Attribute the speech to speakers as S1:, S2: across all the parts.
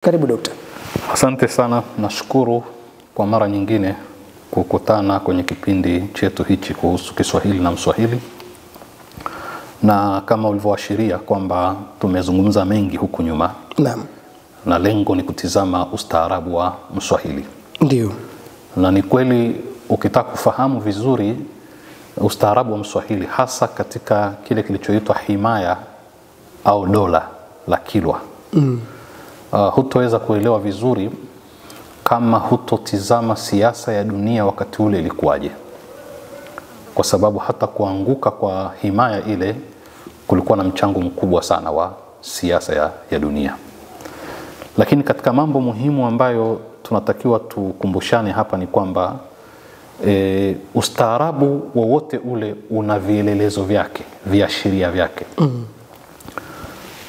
S1: Karibu Dokta.
S2: Asante sana, nashukuru kwa mara nyingine kukutana kwenye kipindi chetu hichi kuhusu Kiswahili na Mswahili. Na kama ulivyoashiria kwamba tumezungumza mengi huku nyuma.
S1: Naam.
S2: Na lengo ni kutizama ustaarabu wa Mswahili.
S1: Ndio.
S2: Na ni kweli ukitaka kufahamu vizuri ustaarabu wa Mswahili hasa katika kile kilichoitwa himaya au dola la Kilwa. Hutoweza kuelewa vizuri kama hutotizama siasa ya dunia wakati ule ilikuwaje. Kwa sababu hata kuanguka kwa himaya ile kulikuwa na mchango mkubwa sana wa siasa ya dunia. Lakini katika mambo muhimu ambayo tunatakiwa tukumbushane hapa ni kwamba ustaarabu wowote ule una vielelezo vyake, viashiria vyake.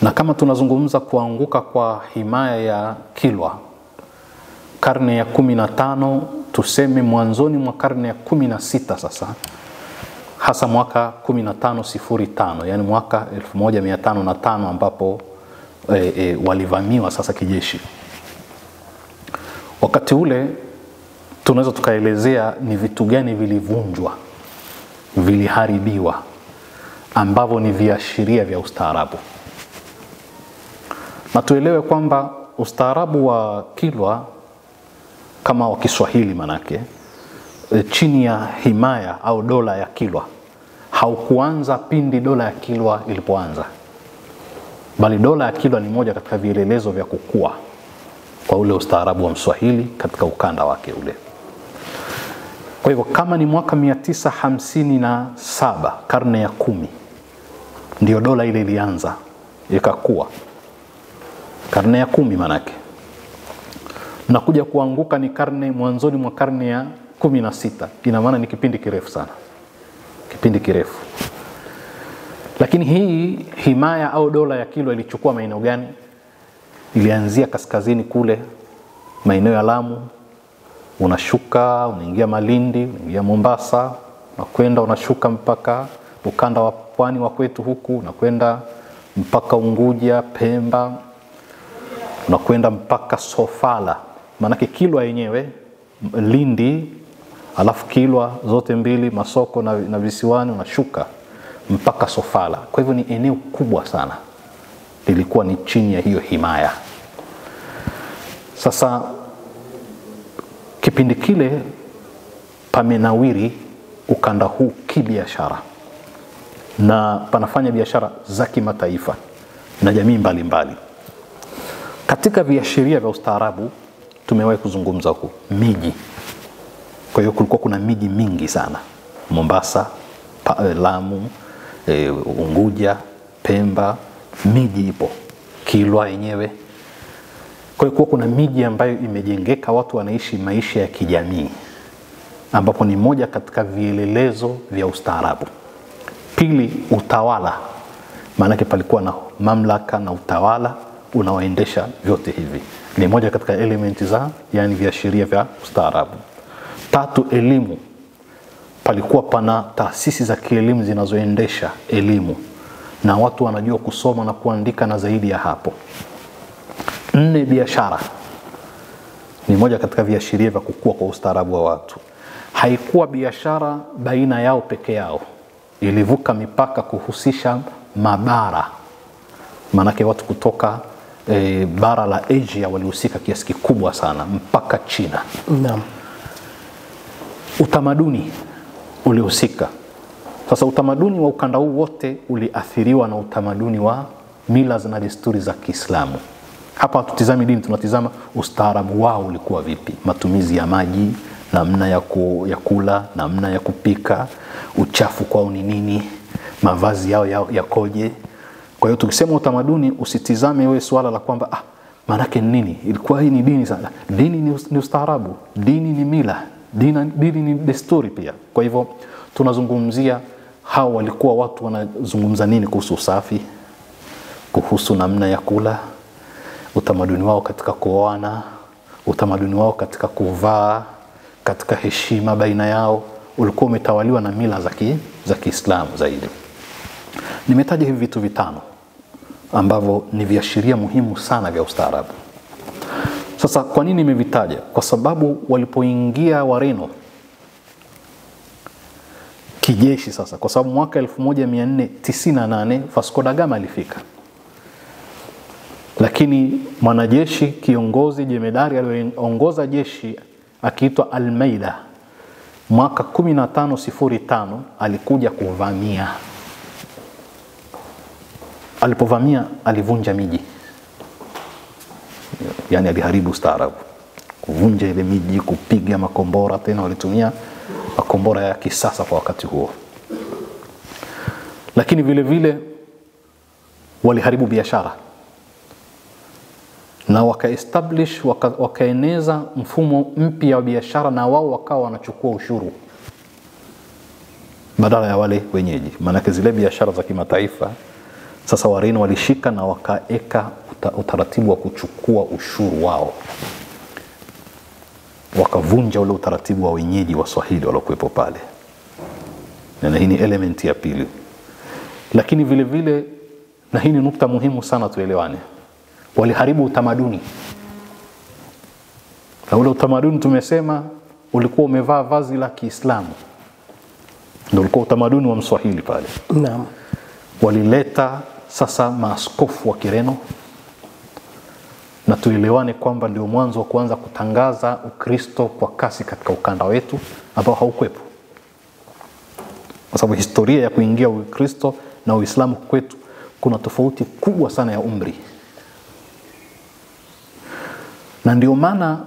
S2: Na kama tunazungumza kuanguka kwa himaya ya Kilwa karne ya 15, tuseme mwanzoni mwa karne ya 16 sasa, hasa mwaka 1505, yani mwaka 1505 ambapo walivamiwa sasa kijeshi. Wakati ule tunaweza tukaelezea ni vitu gani vilivunjwa, viliharibiwa, ambavyo ni viashiria vya ustaarabu. Na tuelewe kwamba ustaarabu wa Kilwa kama wa Kiswahili manake chini ya himaya au dola ya Kilwa haukuanza pindi dola ya Kilwa ilipoanza, bali dola ya Kilwa ni moja katika vielelezo vya kukua kwa ule ustaarabu wa Mswahili katika ukanda wake ule. Kwa hivyo kama ni mwaka 957 karne ya 10 ndio dola ile ilianza ikakua, karne ya 10 manake, na kuja kuanguka ni mwanzoni mwa karne ya 16. Ina maana ni kipindi kirefu sana, kipindi kirefu. Lakini hii himaya au dola ya Kilwa ilichukua maeneo gani? Ilianzia kaskazini kule maeneo ya Lamu, unashuka unaingia Malindi, unaingia Mombasa, unakwenda unashuka mpaka ukanda wa pwani wa kwetu huku, unakwenda mpaka Unguja, Pemba, unakwenda mpaka Sofala. Manake Kilwa yenyewe Lindi, alafu Kilwa zote mbili Masoko na visiwani, unashuka mpaka Sofala. Kwa hivyo ni eneo kubwa sana, lilikuwa ni chini ya hiyo himaya. Sasa kipindi kile pamenawiri ukanda huu kibiashara, na panafanya biashara za kimataifa na jamii mbalimbali. Katika viashiria vya ustaarabu tumewahi kuzungumza huko miji. Kwa hiyo kulikuwa kuna miji mingi sana, Mombasa, Lamu, Unguja, Pemba, miji ipo, Kilwa yenyewe. Kwa hiyo kuna miji ambayo imejengeka, watu wanaishi maisha ya kijamii, ambapo ni moja katika vielelezo vya ustaarabu. Pili, utawala, maanake palikuwa na mamlaka na utawala unaoendesha vyote hivi, ni moja katika elementi za yani viashiria vya ustaarabu. Tatu, elimu, palikuwa pana taasisi za kielimu zinazoendesha elimu na watu wanajua kusoma na kuandika na zaidi ya hapo. Nne, biashara, ni moja katika viashiria vya kukua kwa ustaarabu wa watu. Haikuwa biashara baina yao peke yao, ilivuka mipaka kuhusisha mabara, manake watu kutoka bara la Asia walihusika kiasi kikubwa sana mpaka China.
S1: Naam.
S2: Utamaduni ulihusika. Sasa utamaduni wa ukanda huu wote uliathiriwa na utamaduni wa mila na desturi za Kiislamu. Hapa tutizami dini, tunatizama ustaarabu wao ulikuwa vipi, matumizi ya maji, namna ya kula, namna ya kupika, uchafu kwao ni nini, mavazi yao yakoje. Kwa hiyo tukisema utamaduni usitizame wewe swala la kwamba manake nini, ilikuwa hii ni dini sana. Dini ni ustaarabu, dini ni mila, dini ni desturi pia. Kwa hivyo tunazungumzia hao walikuwa watu wanazungumza nini kuhusu usafi, kuhusu namna ya kula, utamaduni wao katika kuoana, utamaduni wao katika kuvaa, katika heshima baina yao, ulikuwa umetawaliwa na mila za Kiislamu zaidi. Nimetaja hivi vitu vitano ambavyo ni viashiria muhimu sana vya ustaarabu. Sasa kwa nini nimevitaja? Kwa sababu walipoingia Wareno kijeshi sasa, kwa sababu mwaka 1498 Vasco da Gama alifika, lakini mwanajeshi kiongozi jemedari aliongoza jeshi akiitwa Almeida mwaka 1505 alikuja kuvamia. Alipovamia alivunja miji, yani aliharibu ustaarabu, kuvunja ile miji, kupiga makombora, tena walitumia makombora ya kisasa kwa wakati huo. Lakini vile vile waliharibu biashara na wakaeneza mfumo mpya wa biashara, na wao wakawa wanachukua ushuru badala ya wale wenyeji. Maana zile biashara za kimataifa sasa Wareno walishika na wakaeka utaratibu wa kuchukua ushuru wao, wakavunja ule utaratibu wa wenyeji wa Swahili waliokuwepo pale. Na hii ni element ya pili. Lakini vile vile, na hii ni nukta muhimu sana tuelewane, waliharibu utamaduni. Na ule utamaduni tumesema ulikuwa umevaa vazi la Kiislamu, ndio ulikuwa utamaduni wa Mswahili pale.
S1: Naam.
S2: Walileta sasa maaskofu wa Kireno, na tuelewane kwamba ndio mwanzo wa kuanza kutangaza Ukristo kwa kasi katika ukanda wetu ambao haukuwepo. Kwa sababu historia ya kuingia Ukristo na Uislamu kwetu kuna tofauti kubwa sana ya umri. Na ndio maana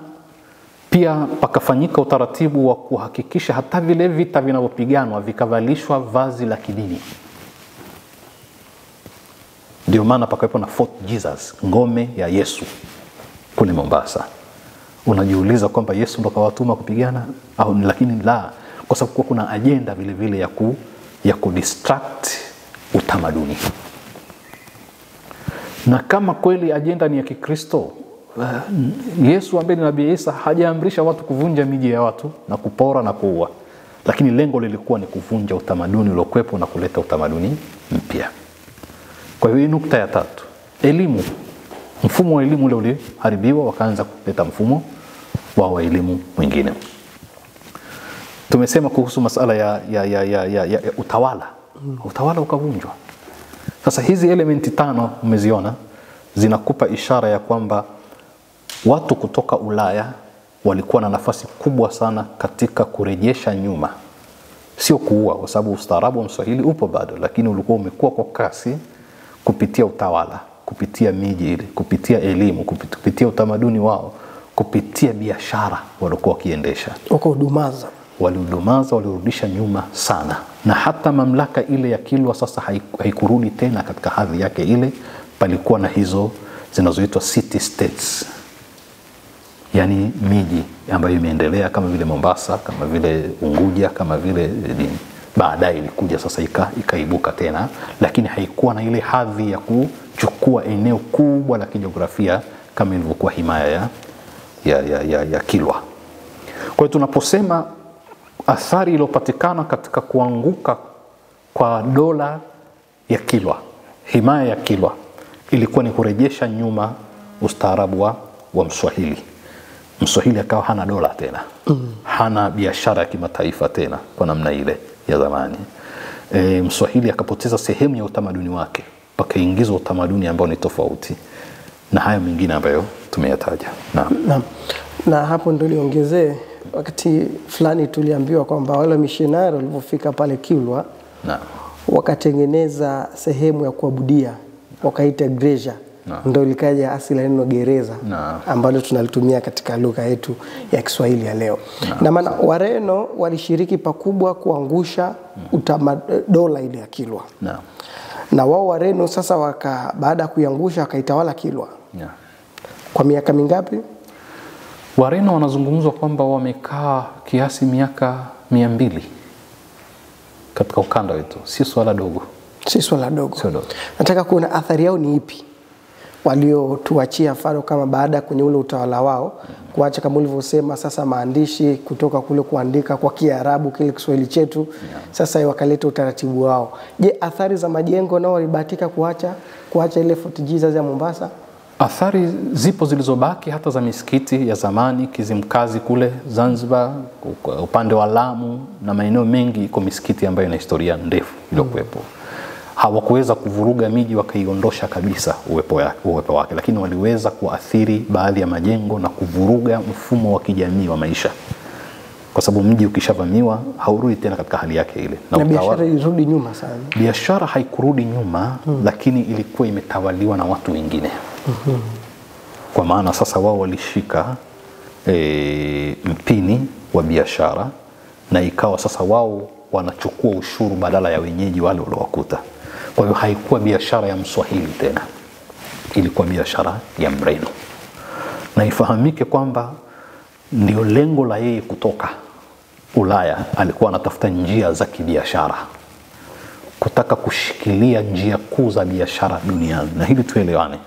S2: pia pakafanyika utaratibu wa kuhakikisha hata vile vita vinavyopiganwa vikavalishwa vazi la kidini. Ndio maana pakawepo na Fort Jesus, ngome ya Yesu kule Mombasa. Unajiuliza kwamba Yesu ndo kawatuma kupigana au? Lakini la, kwa sababu kuna agenda vile vile ya kudistract utamaduni. Na kama kweli agenda ni ya Kikristo, Yesu ambaye ni Nabii Isa hajaamrisha watu kuvunja miji ya watu na kupora na kuua, lakini lengo lilikuwa ni kuvunja utamaduni uliokuwepo na kuleta utamaduni mpya. Kwa hiyo nukta ya tatu, elimu. Mfumo wa elimu ule uliharibiwa, wakaanza kuleta mfumo wa elimu mwingine. Tumesema kuhusu masala ya utawala. Utawala ukavunjwa. Sasa hizi elementi tano umeziona zinakupa ishara ya kwamba watu kutoka Ulaya walikuwa na nafasi kubwa sana katika kurejesha nyuma. Sio kuua, kwa sababu ustaarabu wa Mswahili upo bado, lakini ulikuwa umekuwa kwa kasi kupitia utawala, kupitia miji ile, kupitia elimu, kupitia utamaduni wao, kupitia biashara walikuwa wakiendesha.
S1: Wakahudumaza.
S2: Walihudumaza, walirudisha nyuma sana. Na hata mamlaka ile ya Kilwa sasa haikurudi tena katika hadhi yake ile. Palikuwa na hizo zinazoitwa city states, yani miji ambayo imeendelea kama vile Mombasa, kama vile Unguja, kama vile baadaye ilikuja sasa ikaibuka tena, lakini haikuwa na ile hadhi ya kuchukua eneo kubwa la kijiografia kama ilivyokuwa himaya ya Kilwa. Kwa hiyo tunaposema athari iliyopatikana katika kuanguka kwa dola ya Kilwa, himaya ya Kilwa, ilikuwa ni kurejesha nyuma ustaarabu wa Mswahili. Mswahili akawa hana dola tena, hana biashara ya kimataifa tena kwa namna ile ya zamani. Mswahili akapoteza sehemu ya utamaduni wake, pakaingizwa utamaduni ambao ni tofauti na haya mengine ambayo tumeyataja. Naam.
S1: Na hapo ndio niongezee, wakati fulani tuliambiwa kwamba wale missionari walipofika pale Kilwa, wakatengeneza sehemu ya kuabudia, wakaita Greja. Ndio likaja asili ya neno gereza ambalo tunalitumia katika lugha yetu ya Kiswahili ya leo. Na maana Wareno walishiriki pakubwa kuangusha dola ile ya Kilwa. Na wao Wareno sasa baada ya kuiangusha wakaitawala Kilwa. Kwa miaka mingapi?
S2: Wareno wanazungumzwa kwamba wamekaa kiasi miaka 200 katika ukanda wetu. Si swala dogo.
S1: Si swala dogo. Nataka kuona athari yao ni ipi waliotuachia Faro, kama baada kwenye ule utawala wao kuacha kama ulivyosema sasa maandishi kutoka kule kuandika kwa Kiarabu kile Kiswahili chetu, sasa wakaleta utaratibu wao. Je, athari za majengo nao walibahatika kuacha ile Fort Jesus ya Mombasa?
S2: Athari zipo zilizobaki hata za misikiti ya zamani, Kizimkazi kule Zanzibar, upande wa Lamu na maeneo mengi iko misikiti ambayo ina historia ndefu iliyokuwepo. Hawakuweza kuvuruga miji wakaiondosha kabisa uwepo wake, lakini waliweza kuathiri baadhi ya majengo na kuvuruga mfumo wa kijamii wa maisha. Kwa sababu mji ukishavamiwa haurudi tena katika hali yake ile.
S1: Na biashara ilirudi nyuma sana.
S2: Biashara haikurudi nyuma, lakini ilikuwa imetawaliwa na watu wengine. Kwa maana sasa wao walishika mpini wa biashara, na ikawa sasa wao wanachukua ushuru badala ya wenyeji wale waliowakuta. Kwa hiyo haikuwa biashara ya Mswahili tena, ilikuwa biashara ya Mreno. Na ifahamike kwamba ndio lengo la yeye kutoka Ulaya, alikuwa anatafuta njia za kibiashara, kutaka kushikilia njia kuu za biashara duniani, na hili tuelewane.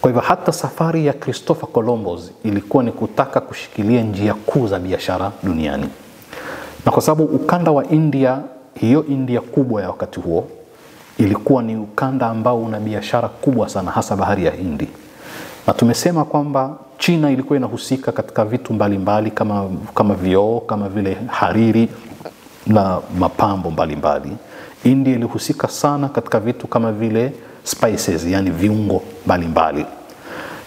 S2: Kwa hivyo hata safari ya Christopher Columbus ilikuwa ni kutaka kushikilia njia kuu za biashara duniani. Na kwa sababu ukanda wa India, hiyo India kubwa ya wakati huo, ilikuwa ni ukanda ambao una biashara kubwa sana, hasa bahari ya Hindi. Na tumesema kwamba China ilikuwa inahusika katika vitu mbalimbali kama vioo, kama vile hariri na mapambo mbalimbali. India ilihusika sana katika vitu kama vile spices, yani viungo mbalimbali.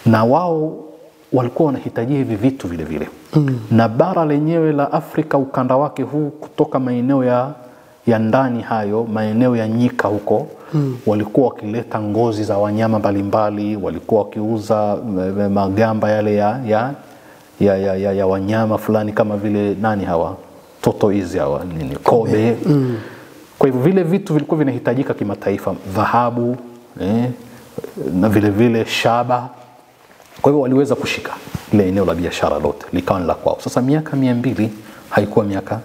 S2: Na wao walikuwa wanahitajia hivi vitu vile vile. Na bara lenyewe la Afrika, ukanda wake huu, kutoka maeneo ya ndani hayo, maeneo ya nyika huko, walikuwa wakileta ngozi za wanyama mbalimbali, walikuwa wakiuza magamba yale ya wanyama fulani kama vile tortoise hawa, kobe. Kwa hivyo vile vitu vilikuwa vinahitajika kimataifa, dhahabu, na vile vile shaba. Kwa hivyo waliweza kushika ile eneo la biashara lote, likawa la kwao. Sasa miaka 200 haikuwa miaka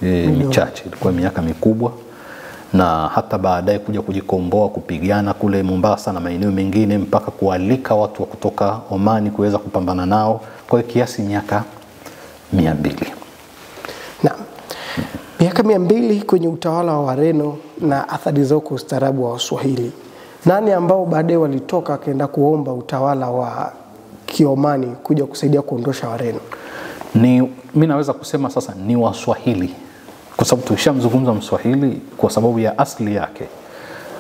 S2: michache, ilikuwa miaka mikubwa. Na hata baadaye kuja kujikomboa, kupigana kule Mombasa na maeneo mengine, mpaka kualika watu wa kutoka Omani kuweza kupambana nao. Kwa hiyo kiasi miaka 200.
S1: Na miaka 200 kwenye utawala wa Wareno na athari zao kwa ustaarabu wa Waswahili. Nani ambao baadaye walitoka akaenda kuomba utawala wa Kiomani kuja kusaidia kuondosha Wareno?
S2: Mimi naweza kusema sasa ni Waswahili, kwa sababu tushamzungumza Mswahili kwa sababu ya asili yake.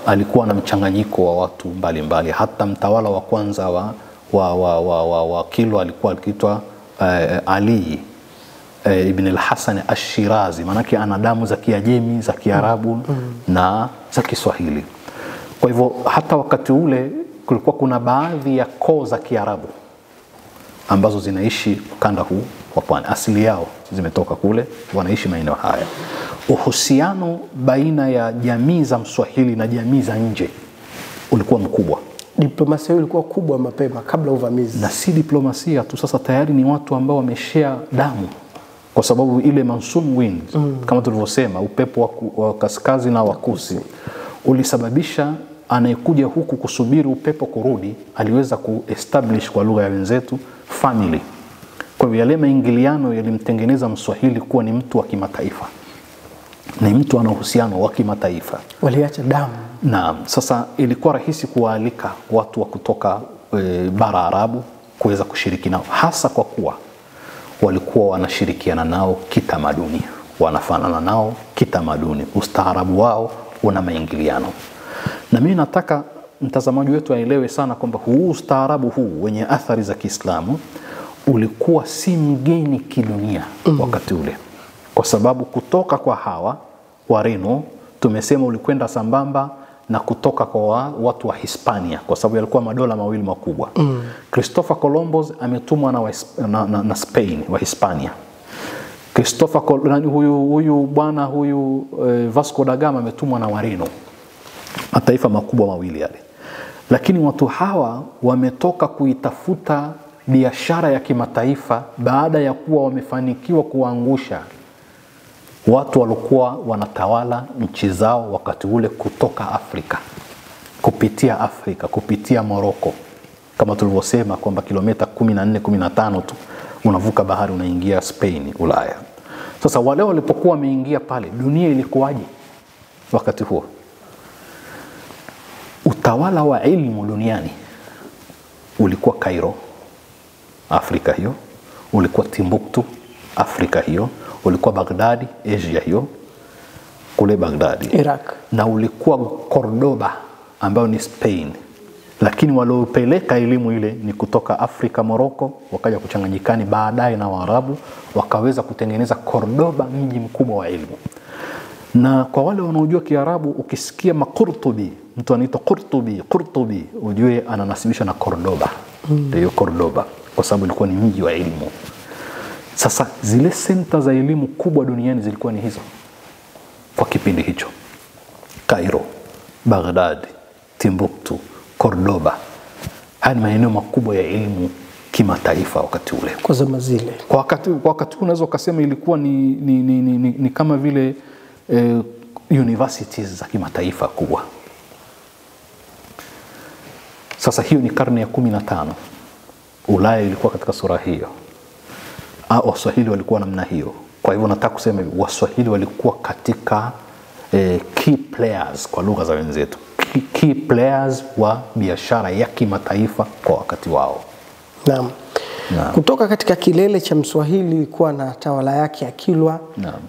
S2: Alikuwa na mchanganyiko wa watu mbalimbali. Hata mtawala wa kwanza wa Kilwa alikuwa akiitwa Ali ibn al-Hasan al-Shirazi, manake ana damu za Kiajemi, za Kiarabu na za Kiswahili. Kwa hivyo hata wakati ule kulikuwa kuna baadhi ya koo za Kiarabu ambazo zinaishi ukanda huu wa pwani, asili yao zimetoka kule, wanaishi maeneo haya. Uhusiano baina ya jamii za Mswahili na jamii za nje ulikuwa mkubwa.
S1: Diplomasia ilikuwa kubwa mapema kabla uvamizi.
S2: Na si diplomasia tu, sasa tayari ni watu ambao wameshare damu, kwa sababu ile monsoon wind, kama tulivyosema, upepo wa kaskazini na wa kusini ulisababisha anayekuja huku kusubiri upepo kurudi aliweza kuestablish, kwa lugha ya wenzetu, family. Kwa hivyo yale maingiliano yalimtengeneza Mswahili kuwa ni mtu wa kimataifa, ni mtu ana uhusiano wa kimataifa,
S1: waliacha damu.
S2: Na sasa ilikuwa rahisi kuwaalika watu wa kutoka bara Arabu kuweza kushiriki nao, hasa kwa kuwa walikuwa wanashirikiana nao kitamaduni, wanafanana nao kitamaduni, ustaarabu wao una maingiliano. Na mimi nataka mtazamaji wetu aelewe sana kwamba huu ustaarabu huu wenye athari za Kiislamu ulikuwa si mgeni kidunia wakati ule, kwa sababu kutoka kwa hawa Wareno tumesema ulikwenda sambamba na kutoka kwa watu wa Hispania, kwa sababu yalikuwa madola mawili makubwa. Christopher Columbus ametumwa na Spain, wa Hispania. huyu Vasco da Gama ametumwa na Wareno, mataifa makubwa mawili yale. Lakini watu hawa wametoka kuitafuta biashara ya kimataifa baada ya kuwa wamefanikiwa kuangusha watu walikuwa wanatawala nchi zao wakati ule kutoka Afrika, kupitia Morocco. Kama tulivyosema kwamba kilomita 14-15 tu unavuka bahari unaingia Spain, Ulaya. Sasa wale walipokuwa wameingia pale, dunia ilikuwaje wakati huo? Utawala wa ilmu duniani ulikuwa Cairo, Afrika hiyo, ulikuwa Timbuktu, Afrika hiyo, ulikuwa Baghdad, Asia hiyo, kule Baghdad,
S1: Iraq,
S2: na ulikuwa Cordoba ambayo ni Spain. Lakini waliopeleka elimu ile ni kutoka Afrika, Morocco, wakaja kuchanganyikani baadaye na Waarabu, wakaweza kutengeneza Cordoba, mji mkubwa wa elimu. Na kwa wale wanaojua Kiarabu, ukisikia Qurtubi, mtu anaitwa Qurtubi, ujue ananasibisha na Cordoba. Ndio Cordoba, kwa sababu ilikuwa ni mji wa elimu. Sasa zile senta za elimu kubwa duniani zilikuwa ni hizo kwa kipindi hicho: Cairo, Baghdad, Timbuktu, Cordoba. Haya ni maeneo makubwa ya elimu kimataifa wakati ule,
S1: kwa zama zile.
S2: Kwa wakati unaweza ukasema ilikuwa ni kama vile universities za kimataifa kubwa. Sasa hiyo ni karne ya 15. Ulaya ilikuwa katika sura hiyo. Waswahili walikuwa namna hiyo. Kwa hivyo nataka kusema Waswahili walikuwa katika key players kwa lugha za wenzetu. Key players wa biashara ya kimataifa kwa wakati wao.
S1: Naam. Kutoka katika kilele cha Mswahili kuwa na tawala yake ya Kilwa,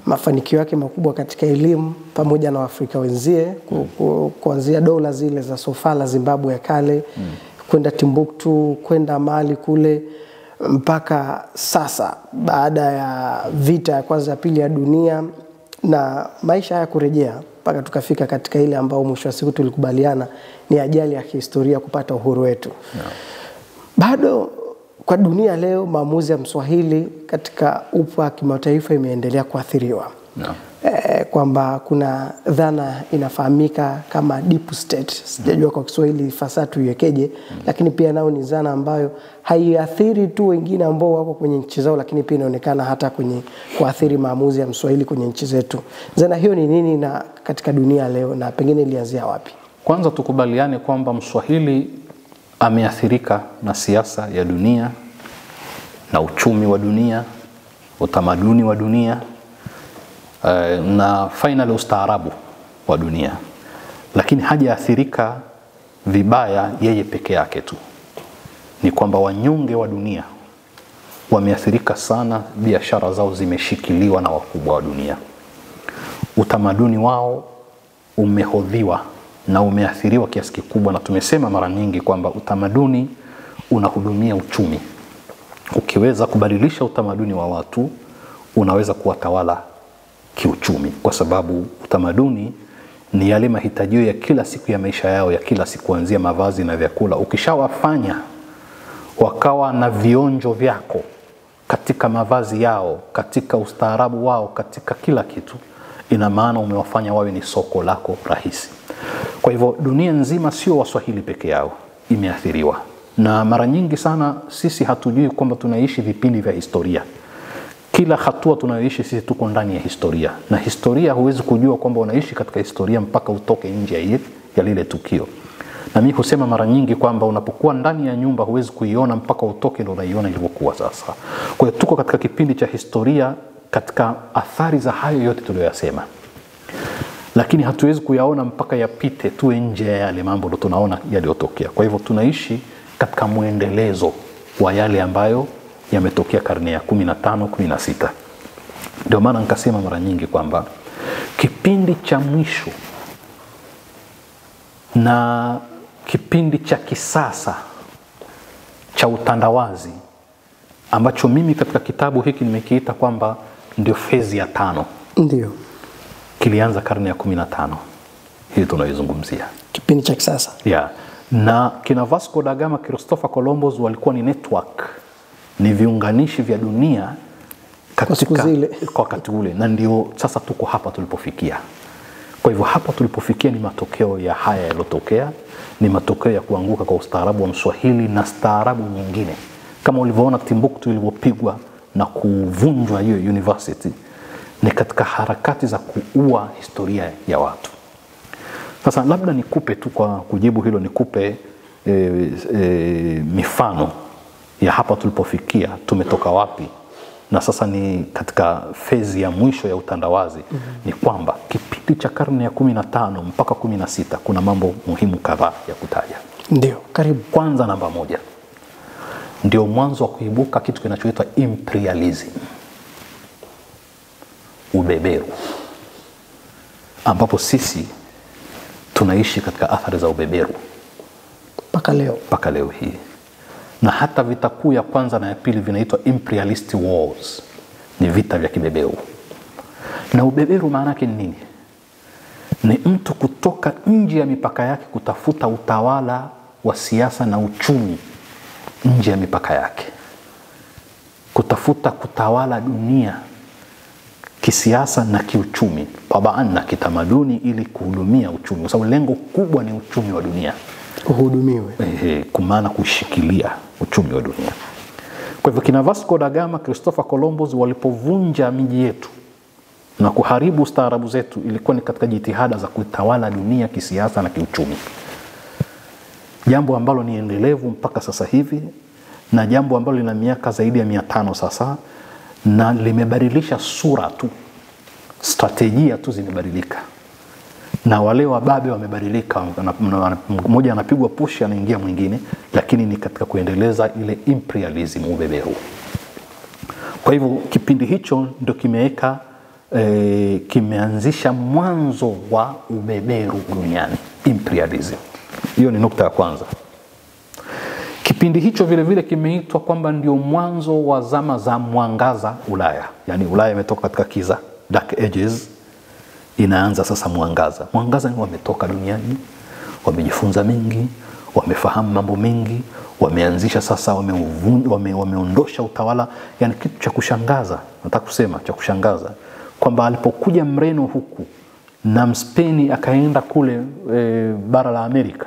S1: mafanikio yake makubwa katika elimu pamoja na Waafrika wenzie, kuanzia dola zile za Sofala, Zimbabwe ya kale, kwenda Timbuktu, kwenda Mali kule, mpaka sasa baada ya vita ya kwanza ya pili ya dunia, na maisha haya kurejea mpaka tukafika katika ile ambao mwisho wa siku tulikubaliana ni ajali ya kihistoria kupata uhuru wetu. Bado kwa dunia leo maamuzi ya Mswahili katika upa wa kimataifa imeendelea kuathiriwa. Kwamba kuna dhana inafahamika kama deep state. Sijajua kwa Kiswahili fasaha tuiwekeje, lakini pia nao ni dhana ambayo haiathiri tu wengine ambao wako kwenye nchi zao, lakini pia inaonekana hata kwenye kuathiri maamuzi ya Mswahili kwenye nchi zetu. Dhana hiyo ni nini na katika dunia leo, na pengine ilianzia wapi?
S2: Kwanza tukubaliane kwamba Mswahili ameathirika na siasa ya dunia, na uchumi wa dunia, utamaduni wa dunia, na finally ustaarabu wa dunia. Lakini hajaathirika vibaya yeye peke yake tu. Ni kwamba wanyonge wa dunia wameathirika sana, biashara zao zimeshikiliwa na wakubwa wa dunia. Utamaduni wao umehodhiwa na umeathiriwa kiasi kikubwa, na tumesema mara nyingi kwamba utamaduni unahudumia uchumi. Ukiweza kubadilisha utamaduni wa watu, unaweza kuwatawala kiuchumi, kwa sababu utamaduni ni yale mahitajio ya kila siku ya maisha yao ya kila siku, kuanzia mavazi na vyakula. Ukishawafanya wakawa na vionjo vyako katika mavazi yao, katika ustaarabu wao, katika kila kitu, ina maana umewafanya wawe ni soko lako rahisi. Kwa hivyo dunia nzima, sio Waswahili peke yao, imeathiriwa. Na mara nyingi sana sisi hatujui kwamba tunaishi vipindi vya historia. Kila hatua tunayoishi sisi tuko ndani ya historia, na historia huwezi kujua kwamba unaishi katika historia mpaka utoke nje ya lile tukio. Na mimi husema mara nyingi kwamba unapokuwa ndani ya nyumba huwezi kuiona mpaka utoke ndio unaiona ilivyokuwa sasa. Kwa hiyo tuko katika kipindi cha historia, katika athari za hayo yote tuliyoyasema. Lakini hatuwezi kuyaona mpaka yapite tuwe nje ya yale mambo ndio tunaona yaliyotokea. Kwa hivyo tunaishi katika muendelezo wa yale ambayo yametokea karne ya 15, 16. Ndio maana nikasema mara nyingi kwamba kipindi cha mwisho na kipindi cha kisasa cha utandawazi, ambacho mimi katika kitabu hiki nimekiita kwamba ndio fezi ya 5,
S1: ndio
S2: kilianza karne ya 15. Hii tunaizungumzia
S1: kipindi cha kisasa.
S2: Na kina Vasco da Gama, Christopher Columbus walikuwa ni network, ni viunganishi vya dunia katika kwa wakati ule, na ndio sasa tuko hapa tulipofikia. Kwa hivyo hapa tulipofikia ni matokeo ya haya yalotokea, ni matokeo ya kuanguka kwa ustaarabu wa Mswahili na staarabu nyingine. Kama ulivyoona Timbuktu ilivyopigwa na kuvunjwa hiyo university, ni katika harakati za kuua historia ya watu. Sasa labda nikupe tu, kwa kujibu hilo nikupe mifano ya hapa tulipofikia, tumetoka wapi, na sasa ni katika fezi ya mwisho ya utandawazi. Ni kwamba kipindi cha karne ya 15 mpaka 16 kuna mambo muhimu kadhaa ya kutaja.
S1: Ndio, karibu.
S2: Kwanza, namba 1, ndio mwanzo wa kuibuka kitu kinachoitwa imperialism, ubeberu, ambapo sisi tunaishi katika athari za ubeberu mpaka leo hii. Na hata vita kuu ya kwanza na ya pili vinaitwa imperialist wars, ni vita vya kibeberu. Na ubeberu maana yake ni nini? Ni mtu kutoka nje ya mipaka yake kutafuta utawala wa siasa na uchumi nje ya mipaka yake, kutafuta kutawala dunia kisiasa na kiuchumi, tabaan na kitamaduni, ili kuhudumia uchumi, kwa sababu lengo kubwa ni uchumi wa dunia
S1: uhudumiwe,
S2: kumana kushikilia uchumi wa dunia. Kwa hivyo kina Vasco da Gama, Christopher Columbus walipovunja miji yetu na kuharibu staarabu zetu, ilikuwa ni katika jitihada za kutawala dunia kisiasa na kiuchumi, jambo ambalo ni endelevu mpaka sasa hivi, na jambo ambalo lina miaka zaidi ya 500 sasa, na limebadilisha sura tu, strategia tu zimebadilika, na wale wababe wamebadilika, mmoja anapigwa push anaingia mwingine, lakini ni katika kuendeleza ile imperialism, ubeberu. Kwa hivyo kipindi hicho ndio kimeweka kimeanzisha mwanzo wa ubeberu duniani, imperialism. Hiyo ni nukta ya kwanza. Kipindi hicho vile vile kimeitwa kwamba ndio mwanzo wa zama za mwangaza Ulaya. Yani Ulaya imetoka katika kiza, dark ages, inaanza sasa mwangaza. Mwangaza ni wametoka duniani, wamejifunza mengi, wamefahamu mambo mengi, wameanzisha sasa, wameondosha utawala. Yani kitu cha kushangaza, nataka kusema cha kushangaza, kwamba alipokuja Mreno huku na Mspeni akaenda kule bara la Amerika,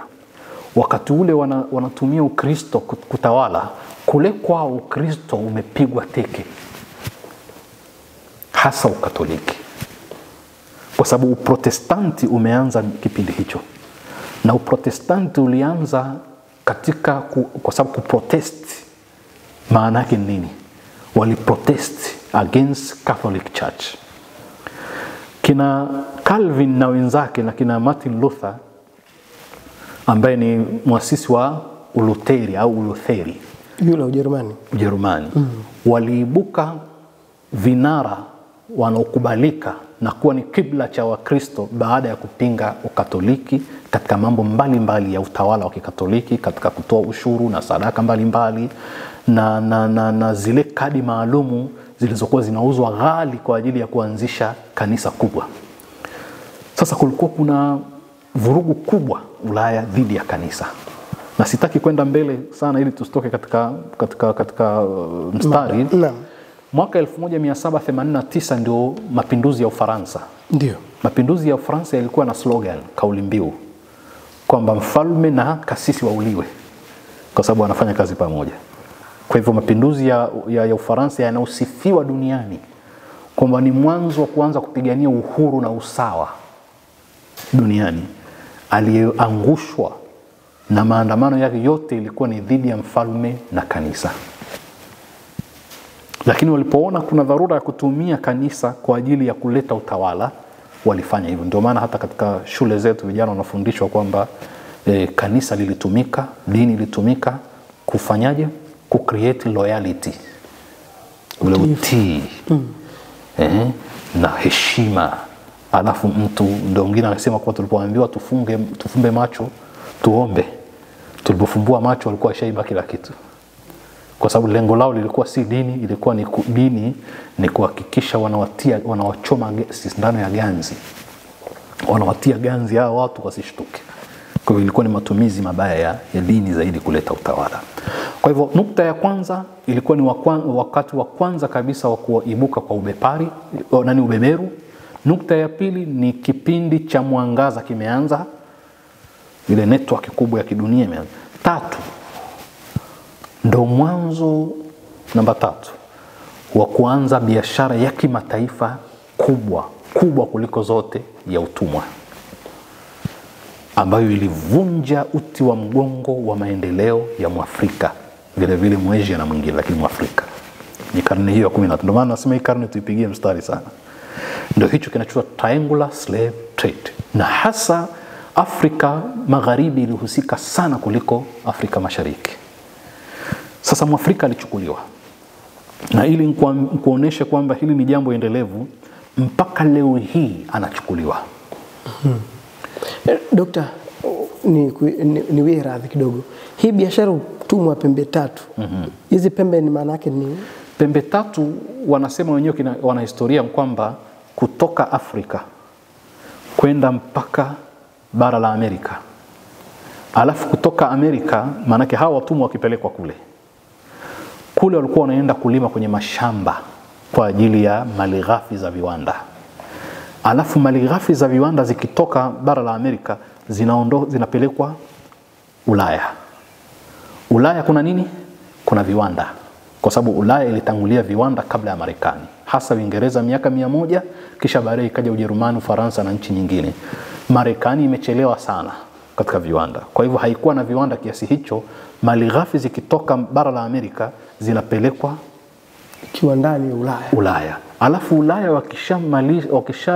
S2: wakati ule wanatumia Ukristo kutawala, kule kwao Ukristo umepigwa teke, hasa Ukatoliki, kwa sababu Uprotestanti umeanza kipindi hicho. Na Uprotestanti ulianza katika kwa sababu kuprotest maana yake nini? Waliprotest against Catholic Church. Kina Calvin na wenzake na kina Martin Luther ambaye ni muasisi wa Uluteri au Ulutheri
S1: yule Ujerumani, waliibuka vinara wanaokubalika na kuwa ni kibla cha Wakristo baada ya kupinga Ukatoliki katika mambo mbalimbali ya utawala wa Kikatoliki, katika kutoa ushuru na sadaka mbalimbali na zile kadi maalumu zilizokuwa zinauzwa ghali kwa ajili ya kuanzisha kanisa kubwa. Sasa kulikuwa kuna vurugu kubwa Ulaya dhidi ya kanisa, na sitaki kwenda mbele sana ili tusitoke katika mstari. Mwaka 1789 ndio mapinduzi ya Ufaransa. Ndio
S2: mapinduzi ya Ufaransa yalikuwa na slogan, kauli mbiu, kwamba mfalme na kasisi wauliwe, kwa sababu wanafanya kazi pamoja. Kwa hivyo mapinduzi ya Ufaransa yanausifiwa duniani kwamba ni mwanzo wa kuanza kupigania uhuru na usawa duniani, aliyeangushwa na maandamano yake yote ilikuwa ni dhidi ya mfalme na kanisa. Lakini walipoona kuna dharura ya kutumia kanisa kwa ajili ya kuleta utawala, walifanya hivyo. Ndio maana hata katika shule zetu vijana wanafundishwa kwamba kanisa lilitumika, dini ilitumika kufanyaje? Kucreate loyalty, ule utii, na heshima. Alafu mtu ndio mwingine anasema kwa tulipoambiwa tufumbe macho tuombe, tulipofumbua macho walikuwa shaiba kila kitu, kwa sababu lengo lao lilikuwa si dini, ilikuwa ni dini ni kuhakikisha wanawachoma sindano ya ganzi, wanawatia ganzi hao watu wasishtuke. Kwa hivyo ilikuwa ni matumizi mabaya ya dini zaidi kuleta utawala. Kwa hivyo nukta ya kwanza ilikuwa ni wakati wa kwanza kabisa wa kuibuka kwa ubeberu. Nukta ya pili ni kipindi cha mwangaza kimeanza, ile network kubwa ya kidunia imeanza. Tatu, ndo mwanzo namba 3 wa kuanza biashara ya kimataifa kubwa kuliko zote ya utumwa, ambayo ilivunja uti wa mgongo wa maendeleo ya Mwafrika, vile vile Mwasia na mwingine, lakini Mwafrika ni karne hiyo ya 13. Ndio maana nasema hii karne tuipigie mstari sana. Ndio hicho kinachoitwa triangular slave trade, na hasa Afrika Magharibi ilihusika sana kuliko Afrika Mashariki. Sasa Mwafrika alichukuliwa, na ili kuonesha kwamba hili ni jambo endelevu, mpaka leo hii anachukuliwa.
S1: Dokta, niwie radhi kidogo. Hii biashara utumwa pembe tatu. Hizi pembe ni maana yake ni
S2: pembe tatu? Wanasema wenyewe, wana historia kwamba kutoka Afrika kwenda mpaka bara la Amerika, alafu kutoka Amerika, maana yake hawa watumwa wakipelekwa kule walikuwa wanaenda kulima kwenye mashamba kwa ajili ya malighafi za viwanda. Alafu malighafi za viwanda zikitoka bara la Amerika zinapelekwa Ulaya. Ulaya kuna nini? Kuna viwanda. Kwa sababu Ulaya ilitangulia viwanda kabla ya Marekani. Hasa Uingereza miaka 100, kisha baadaye ikaja Ujerumani, Ufaransa na nchi nyingine. Marekani imechelewa sana katika viwanda. Kwa hivyo haikuwa na viwanda kiasi hicho. Malighafi zikitoka bara la Amerika zinapelekwa
S1: kiwandani
S2: Ulaya. Alafu Ulaya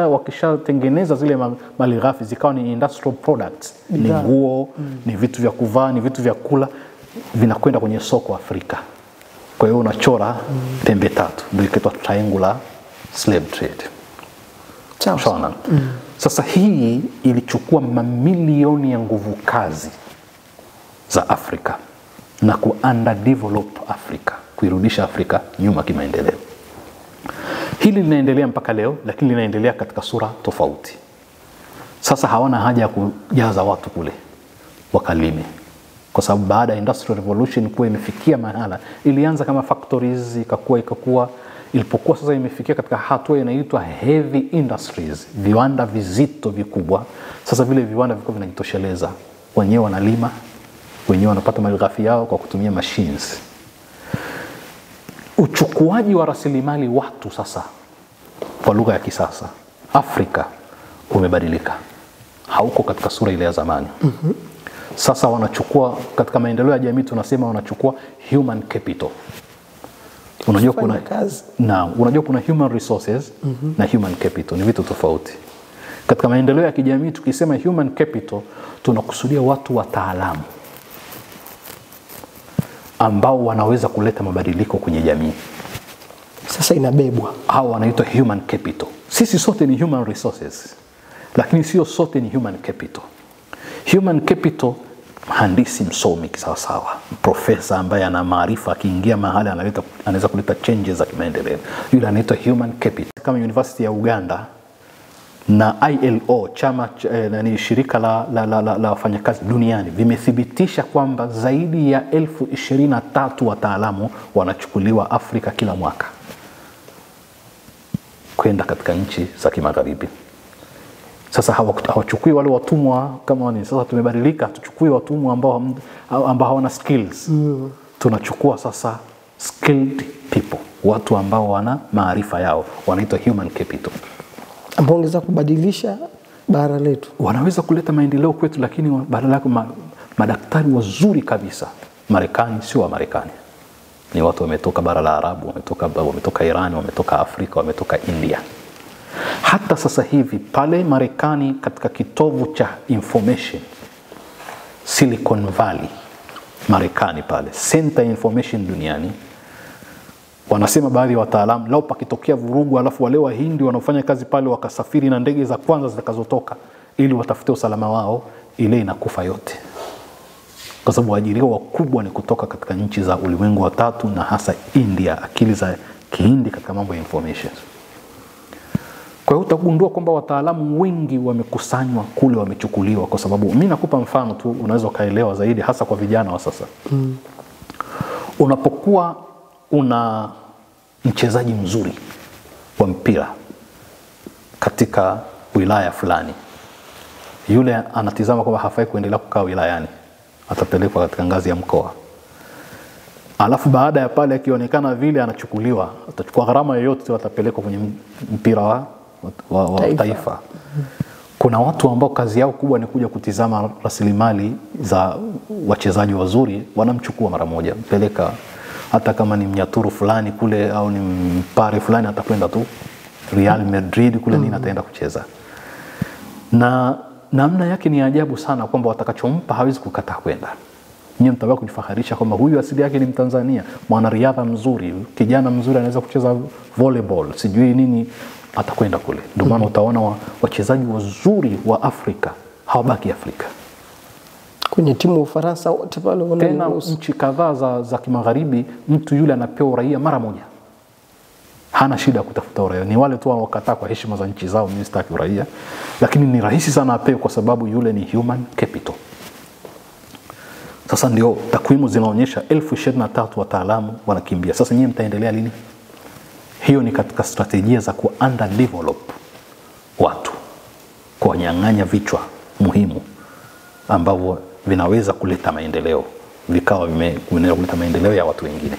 S2: wakishatengeneza zile malighafi zikawa ni industrial products, ni nguo, ni vitu vya kuvaa, ni vitu vya kula, vinakwenda kwenye soko Afrika. Kwa hiyo unachora pembe tatu, ndio inaitwa triangular slave trade. Sawa. Sasa hii ilichukua mamilioni ya nguvu kazi za Afrika na underdevelop Afrika, kuirudisha Afrika nyuma kimaendeleo. Hili linaendelea mpaka leo, lakini linaendelea katika sura tofauti. Sasa hawana haja ya kujaza watu kule wakalime, kwa sababu baada ya Industrial Revolution kuwa imefikia mahala, ilianza kama factories, ikakua, ilipokuwa sasa imefikia katika hatua inaitwa heavy industries, viwanda vizito vikubwa. Sasa vile viwanda viko vinajitosheleza, wenyewe wanalima, wenyewe wanapata malighafi yao kwa kutumia machines. Uchukuaji wa rasilimali watu sasa, kwa lugha ya kisasa, Afrika umebadilika, hauko katika sura ile ya zamani. Sasa wanachukua, katika maendeleo ya jamii tunasema wanachukua human capital. Unajua kuna human resources na human capital, ni vitu tofauti. Katika maendeleo ya kijamii tukisema human capital, tunakusudia watu wataalamu ambao wanaweza kuleta mabadiliko kwenye jamii.
S1: Sasa inabebwa,
S2: hao wanaitwa human capital. Sisi sote ni human resources, lakini sio sote ni human capital. Human capital, mhandisi msomi kisawasawa, profesa ambaye ana maarifa, akiingia mahali anaweza kuleta changes za kimaendeleo, yule anaitwa human capital. Kama University ya Uganda na ILO, ni shirika la wafanyakazi duniani, vimethibitisha kwamba zaidi ya 23,000 wataalamu wanachukuliwa Afrika kila mwaka kwenda katika nchi za kimagharibi. Sasa hawachukui wale watumwa kama ni sasa tumebadilika, tuchukui watumwa ambao hawana skills. Tunachukua sasa skilled people, watu ambao wana maarifa yao, wanaitwa human capital,
S1: ambao wangeweza kubadilisha bara letu, wanaweza kuleta maendeleo kwetu. Lakini bara lako madaktari wazuri kabisa Marekani sio wa Marekani, ni watu wametoka bara la Arabu, wametoka Iran, wametoka Afrika, wametoka India. Hata sasa hivi pale Marekani, katika kitovu cha information, Silicon Valley Marekani, pale center information duniani, wanasema baadhi ya wataalamu, lao pakitokea vurugu alafu wale Wahindi wanaofanya kazi pale wakasafiri na ndege za kwanza zitakazotoka ili watafute usalama wao, ile inakufa yote, kwa sababu waajiriwa wakubwa ni kutoka katika nchi za ulimwengu wa tatu, na hasa India, akili za Kihindi katika mambo ya information. Kwa hiyo utagundua kwamba wataalamu wengi wamekusanywa kule, wamechukuliwa. Kwa sababu mimi nakupa mfano tu, unaweza kaelewa zaidi, hasa kwa vijana wa sasa. Unapokuwa una mchezaji mzuri wa mpira katika wilaya fulani, yule anatizama kwamba hafai kuendelea kukaa wilayani, atapelekwa katika ngazi ya mkoa. Alafu baada ya pale akionekana vile anachukuliwa, atachukua gharama yoyote, atapelekwa kwenye mpira wa taifa. Kuna watu ambao kazi yao kubwa ni kuja kutizama rasilimali za wachezaji wazuri, wanamchukua mara moja, mpeleka, hata kama ni Mnyaturu fulani kule au ni Mpare fulani, atakwenda tu Real Madrid kule nini, ataenda kucheza. Na namna yake ni ajabu sana kwamba watakachompa hawezi kukataa kwenda.
S2: Nyinyi mtabaki kujifaharisha kwamba huyu asili yake ni Mtanzania, mwanariadha mzuri, kijana mzuri anaweza kucheza volleyball, sijui nini, atakwenda kule. Ndio maana utaona wachezaji wazuri wa Afrika hawabaki Afrika.
S1: Kwenye timu ya Ufaransa wote pale
S2: tena nchi kadhaa za kimagharibi, mtu yule anapewa uraia mara moja. Hana shida kutafuta uraia. Ni wale tu wakataa kwa heshima za nchi zao, mimi sitaki uraia. Lakini ni rahisi sana apewe kwa sababu yule ni human capital. Sasa ndio takwimu zinaonyesha 1023 wataalamu wanakimbia. Sasa nyinyi mtaendelea lini? Hiyo ni katika strategia za ku underdevelop watu, kuwanyang'anya vichwa muhimu ambavyo vinaweza kuleta maendeleo, vikawa vinaweza kuleta maendeleo ya watu wengine.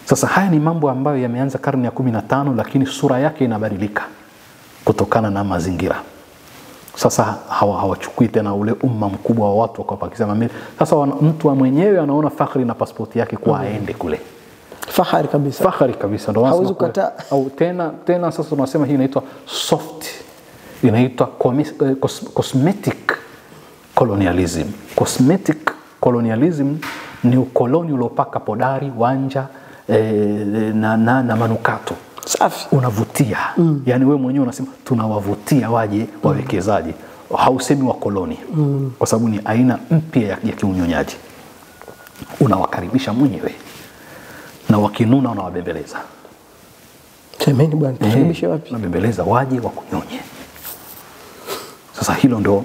S2: Sasa haya ni mambo ambayo yameanza karne ya 15, lakini sura yake inabadilika kutokana na mazingira. Sasa hawachukui tena ule umma mkubwa wa watu kwa Pakistan. Sasa mtu mwenyewe anaona fahari na pasipoti yake kwa aende kule.
S1: Fahari kabisa.
S2: Fahari kabisa. Ndio
S1: hauwezi kukataa.
S2: Au tena sasa tunasema hii inaitwa soft, inaitwa cosmetic colonialism. Cosmetic colonialism ni ukoloni uliopaka podari, wanja na manukato.
S1: Safi.
S2: Unavutia. Yani wewe mwenyewe unasema tunawavutia waje wawekezaji. Hausemi wa koloni. Kwa sababu ni aina mpya ya kiunyonyaji. Unawakaribisha mwenyewe. Na wakinuna unawabembeleza.
S1: Semeni bwana, tukaribishe wapi?
S2: Unabembeleza waje wakunyonye. Sasa hilo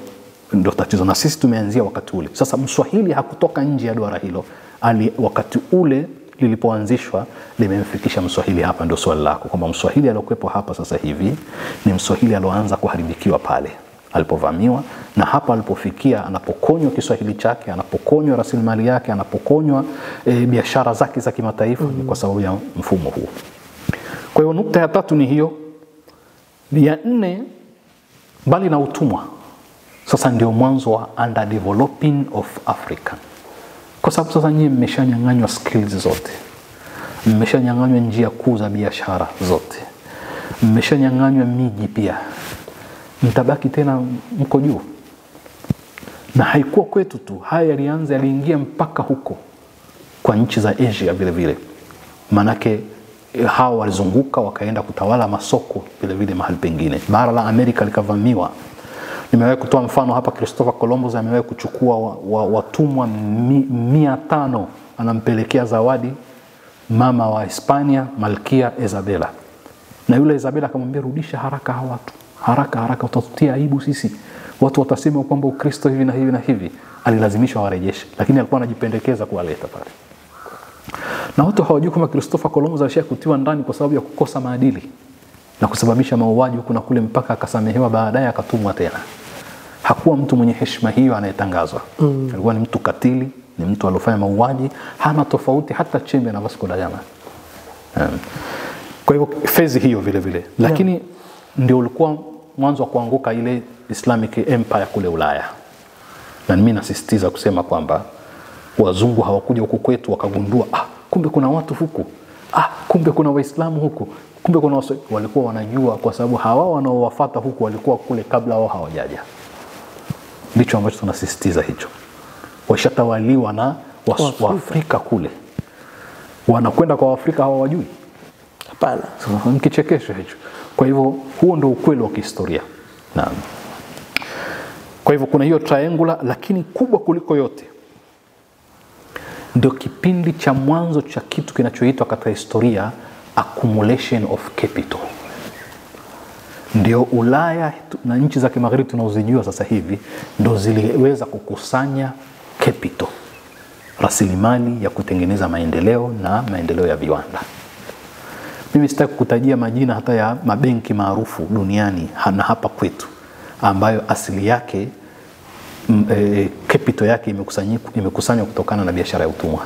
S2: ndo tatizo, na sisi tumeanzia wakati ule. Sasa Mswahili hakutoka nje ya duara hilo. Wakati ule lilipoanzishwa limemfikisha Mswahili hapa. Ndio swali lako kwamba Mswahili aliyokuepo hapa sasa hivi ni Mswahili alioanza kuharibikiwa pale alipovamiwa, na hapa alipofikia, anapokonywa Kiswahili chake, anapokonywa rasilimali yake, anapokonywa biashara zake za kimataifa, ni kwa sababu ya mfumo huu. Kwa hiyo nukta ya 3 ni hiyo. Ya 4, bali na utumwa, sasa ndio mwanzo wa underdeveloping of Africa. Kwa sababu sasa nyinyi mmeshanyang'anywa skills zote. Mmeshanyang'anywa njia kuu za biashara zote. Mmeshanyang'anywa miji pia. Mtabaki tena mko juu. Na haikuwa kwetu tu. Haya yaliingia mpaka huko kwa nchi za Asia vile vile. Manake hao walizunguka wakaenda kutawala masoko vile vile mahali pengine. Bara la Amerika likavamiwa. Nimewahi kutoa mfano hapa, Christopher Columbus amewahi kuchukua watumwa 500, anampelekea zawadi mama wa Hispania, Malkia Isabella. Na yule Isabella akamwambia, rudisha haraka hawa watu. Haraka utatutia aibu sisi. Watu watasema kwamba Ukristo hivi na hivi na hivi. Alilazimishwa warejeshe, lakini alikuwa anajipendekeza kuwaleta pale. Na watu hawajui kama Christopher Columbus alishakutiwa ndani kwa sababu ya kukosa maadili na kusababisha mauaji huku na kule, mpaka akasamehewa baadaye akatumwa tena. Hakuwa mtu mwenye heshima hiyo anayetangazwa. Alikuwa ni mtu katili, ni mtu aliyofanya mauaji, hana tofauti hata chembe na Vasco da Gama. Kwa hivyo fezi hiyo vile vile. Lakini ndio ulikuwa mwanzo wa kuanguka ile Islamic Empire kule Ulaya. Na mimi nasisitiza kusema kwamba wazungu hawakuja huku kwetu wakagundua kumbe kuna watu huku. Kumbe kuna Waislamu huku. Kumbe kuna walikuwa wanajua, kwa sababu hawa wanaowafuata huku walikuwa kule kabla wao hawajaja. Ndicho ambacho tunasisitiza hicho. Washatawaliwa na Waafrika kule. Wanakwenda kwa Waafrika hawajui.
S1: Hapana.
S2: So, mkichekesho hicho. Kwa hivyo huo ndio ukweli wa kihistoria. Naam. Kwa hivyo kuna hiyo triangular, lakini kubwa kuliko yote ndio kipindi cha mwanzo cha kitu kinachoitwa katika historia accumulation of capital. Ndio Ulaya na nchi za kimagharibi tunazojua sasa hivi ndio ziliweza kukusanya capital, rasilimali ya kutengeneza maendeleo na maendeleo ya viwanda. Mimi sitaki kukutajia majina hata ya mabenki maarufu duniani na hapa kwetu ambayo asili yake capital yake imekusanywa kutokana na biashara ya utumwa.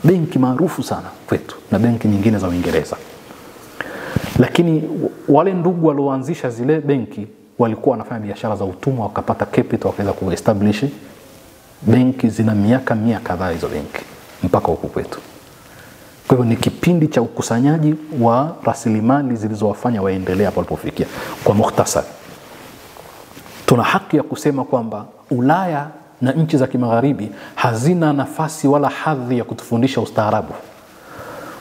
S2: Benki maarufu sana kwetu na benki nyingine za Uingereza. Lakini wale ndugu walioanzisha zile benki walikuwa wanafanya biashara za utumwa, wakapata capital, wakaweza kuestablish benki. Zina miaka kadhaa hizo benki mpaka huku kwetu. Kwa hivyo ni kipindi cha ukusanyaji wa rasilimali zilizowafanya waendelee hapo walipofikia. Kwa mukhtasari, tuna haki ya kusema kwamba Ulaya na nchi za kimagharibi hazina nafasi wala hadhi ya kutufundisha ustaarabu,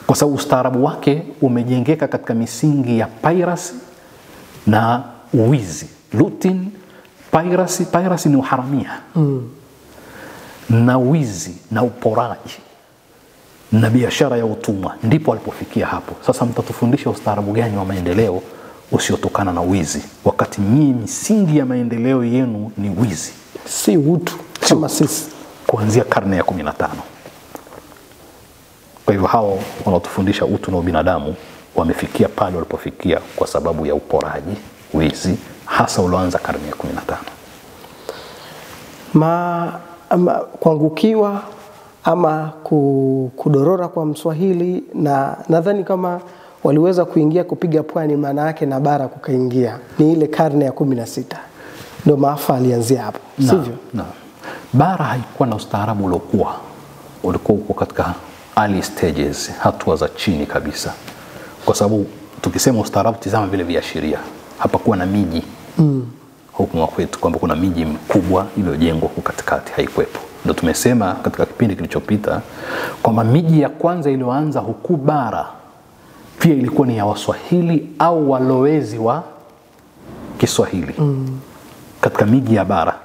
S2: kwa sababu ustaarabu wake umejengeka katika misingi ya piracy na uwizi. Looting, piracy ni uharamia, na wizi na uporaji na biashara ya utumwa, ndipo walipofikia hapo. Sasa mtatufundisha ustaarabu gani wa maendeleo usiotokana na wizi, wakati nyinyi misingi ya maendeleo yenu ni wizi,
S1: si utu kama sisi,
S2: kuanzia karne ya 15. Kwa hivyo hao wanaotufundisha utu na ubinadamu wamefikia pale walipofikia kwa sababu ya uporaji, wizi, hasa ulioanza karne ya 15.
S1: Kuangukiwa ama kudorora kwa Mswahili, na nadhani kama waliweza kuingia kupiga pwani, maana yake na bara kukaingia, ni ile karne ya 16 ndio maafa alianzia hapo, sivyo?
S2: Na bara haikuwa na ustaarabu ulikuwa uko katika early stages, hatua za chini kabisa, kwa sababu tukisema ustaarabu, tizama vile viashiria. Hapa kuwa na miji huku kwetu kwamba kuna miji mikubwa iliyojengwa huko katikati, haikuwepo. Ndio tumesema katika kipindi kilichopita kwamba miji ya kwanza iliyoanza huku bara pia ilikuwa ni ya Waswahili au walowezi wa Kiswahili. Katika miji ya bara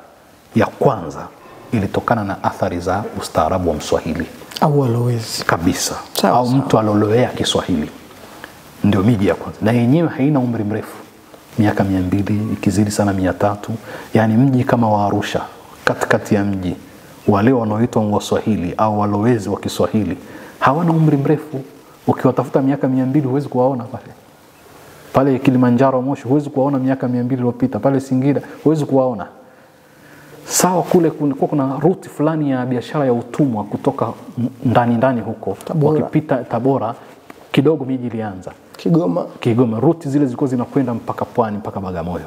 S2: ya kwanza ilitokana na athari za ustaarabu wa Mswahili
S1: au walowezi
S2: kabisa, au mtu alolowea Kiswahili. Ndio miji ya kwanza, na yenyewe haina umri mrefu, miaka 200 ikizidi sana 300. Yani mji kama wa Arusha, katikati ya mji, wale wanaoitwa Waswahili au walowezi wa Kiswahili hawana umri mrefu. Ukiwatafuta miaka 200 huwezi kuwaona pale Kilimanjaro Moshi, huwezi kuwaona miaka 200 iliyopita. Pale Singida huwezi kuwaona. Sawa, kule kuna route fulani ya biashara ya utumwa kutoka ndani huko wakipita Tabora, kidogo miji ilianza. Kigoma route zile zilikuwa zinakwenda mpaka Pwani, mpaka Bagamoyo.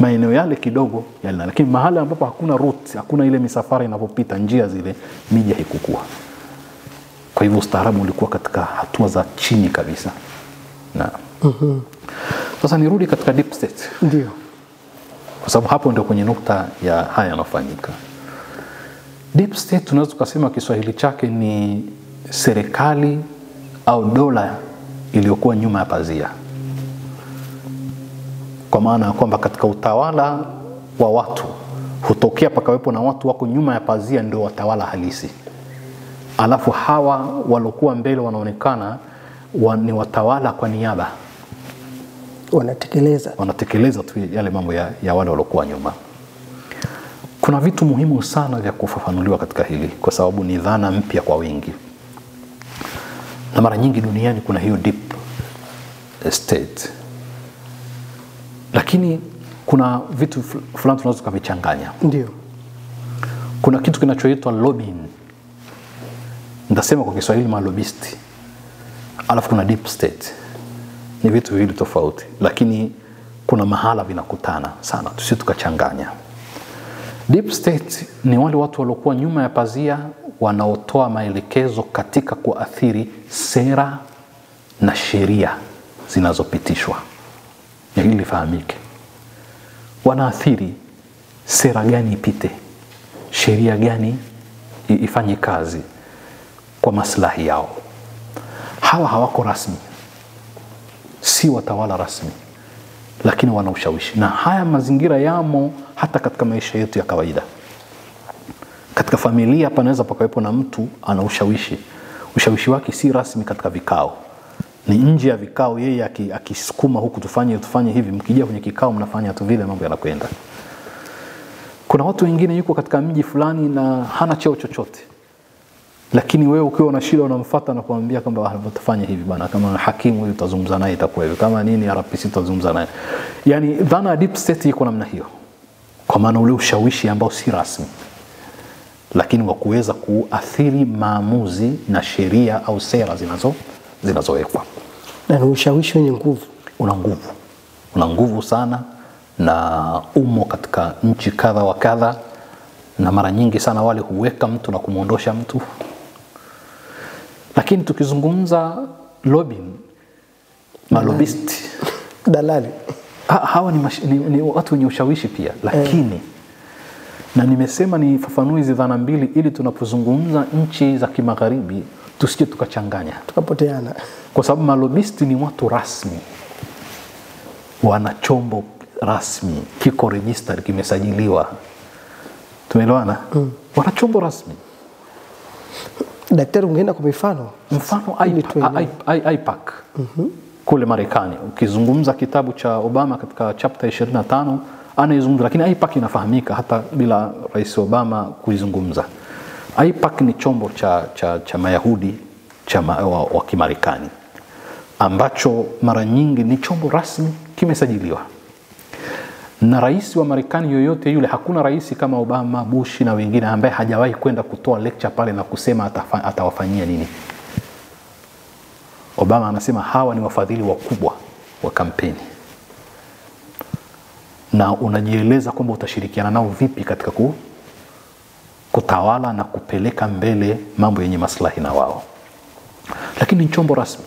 S2: Maeneo yale kidogo yalina, lakini mahali ambapo hakuna route, hakuna ile misafara inapopita njia zile, miji haikukua. Kwa hivyo ustaarabu ulikuwa katika hatua za chini kabisa. Na sasa nirudi katika deep state.
S1: Ndio.
S2: Kwa sababu hapo ndio kwenye nukta ya haya yanofanyika. Deep state tunaweza kusema Kiswahili chake ni serikali au dola iliyokuwa nyuma ya pazia. Kwa maana kwamba katika utawala wa watu hutokea pakawepo na watu wako nyuma ya pazia, ndio watawala halisi. Alafu hawa walokuwa mbele wanaonekana ni watawala kwa niaba, wanatekeleza tu yale mambo ya wale walokuwa nyuma. Kuna vitu muhimu sana vya kufafanuliwa katika hili, kwa sababu ni dhana mpya kwa wengi, na mara nyingi duniani kuna hiyo deep state, lakini kuna vitu fulani tunaweza kuvichanganya.
S1: Ndio.
S2: Kuna kitu kinachoitwa lobbying, ndasema kwa Kiswahili malobisti, alafu kuna deep state. Ni vitu viwili tofauti, lakini kuna mahala vinakutana sana, tusi tukachanganya. Deep state ni wale watu waliokuwa nyuma ya pazia, wanaotoa maelekezo katika kuathiri sera na sheria zinazopitishwa. Na hili lifahamike, wanaathiri sera gani ipite, sheria gani ifanye kazi kwa maslahi yao. Hawa hawako rasmi, si watawala rasmi, lakini wana ushawishi. Na haya mazingira yamo hata katika maisha yetu ya kawaida. Katika familia panaweza pakawepo na mtu ana ushawishi. Ushawishi wake si rasmi katika vikao, ni nje ya vikao, yeye akisukuma huku tufanye hivi, mkija kwenye kikao mnafanya tu vile, mambo yanakwenda. Kuna watu wengine yuko katika mji fulani na hana cheo chochote, lakini wewe ukiwa na shida unamfuata na kumwambia kwamba tufanye hivi bana, kama hakimu huyu utazungumza naye itakuwa hivi, kama nini RPC utazungumza naye. Yani dhana deep state iko namna hiyo, kwa maana ule ushawishi ambao si rasmi, lakini wa kuweza kuathiri maamuzi na sheria au sera zinazowekwa.
S1: Na ni ushawishi wenye nguvu.
S2: Una nguvu sana, na umo katika nchi kadha wa kadha, na mara nyingi sana wale huweka mtu na kumuondosha mtu. Lakini tukizungumza lobbying, malobisti,
S1: dalali,
S2: hawa ni watu wenye ushawishi pia, lakini Na nimesema nifafanue hizi dhana mbili ili tunapozungumza nchi za kimagharibi tusije tukachanganya,
S1: tukapoteana.
S2: Kwa sababu malobisti ni watu rasmi, wana chombo rasmi, kiko registered, kimesajiliwa. Tumeelewana? Wana chombo rasmi.
S1: Daktari, ungeenda kwa mfano
S2: AIPAC kule Marekani. Ukizungumza kitabu cha Obama katika chapter 25 anaizungumza, lakini AIPAC inafahamika hata bila Rais Obama kuizungumza. AIPAC ni chombo cha Mayahudi wa Kimarekani ambacho mara nyingi ni chombo rasmi, kimesajiliwa. Na rais wa Marekani yoyote yule, hakuna rais kama Obama, Bush na wengine ambaye hajawahi kwenda kutoa lecture pale na kusema atawafanyia nini. Obama anasema hawa ni wafadhili wakubwa wa kampeni, na unajieleza kwamba utashirikiana nao vipi katika kutawala na kupeleka mbele mambo yenye maslahi na wao. Lakini ni chombo rasmi.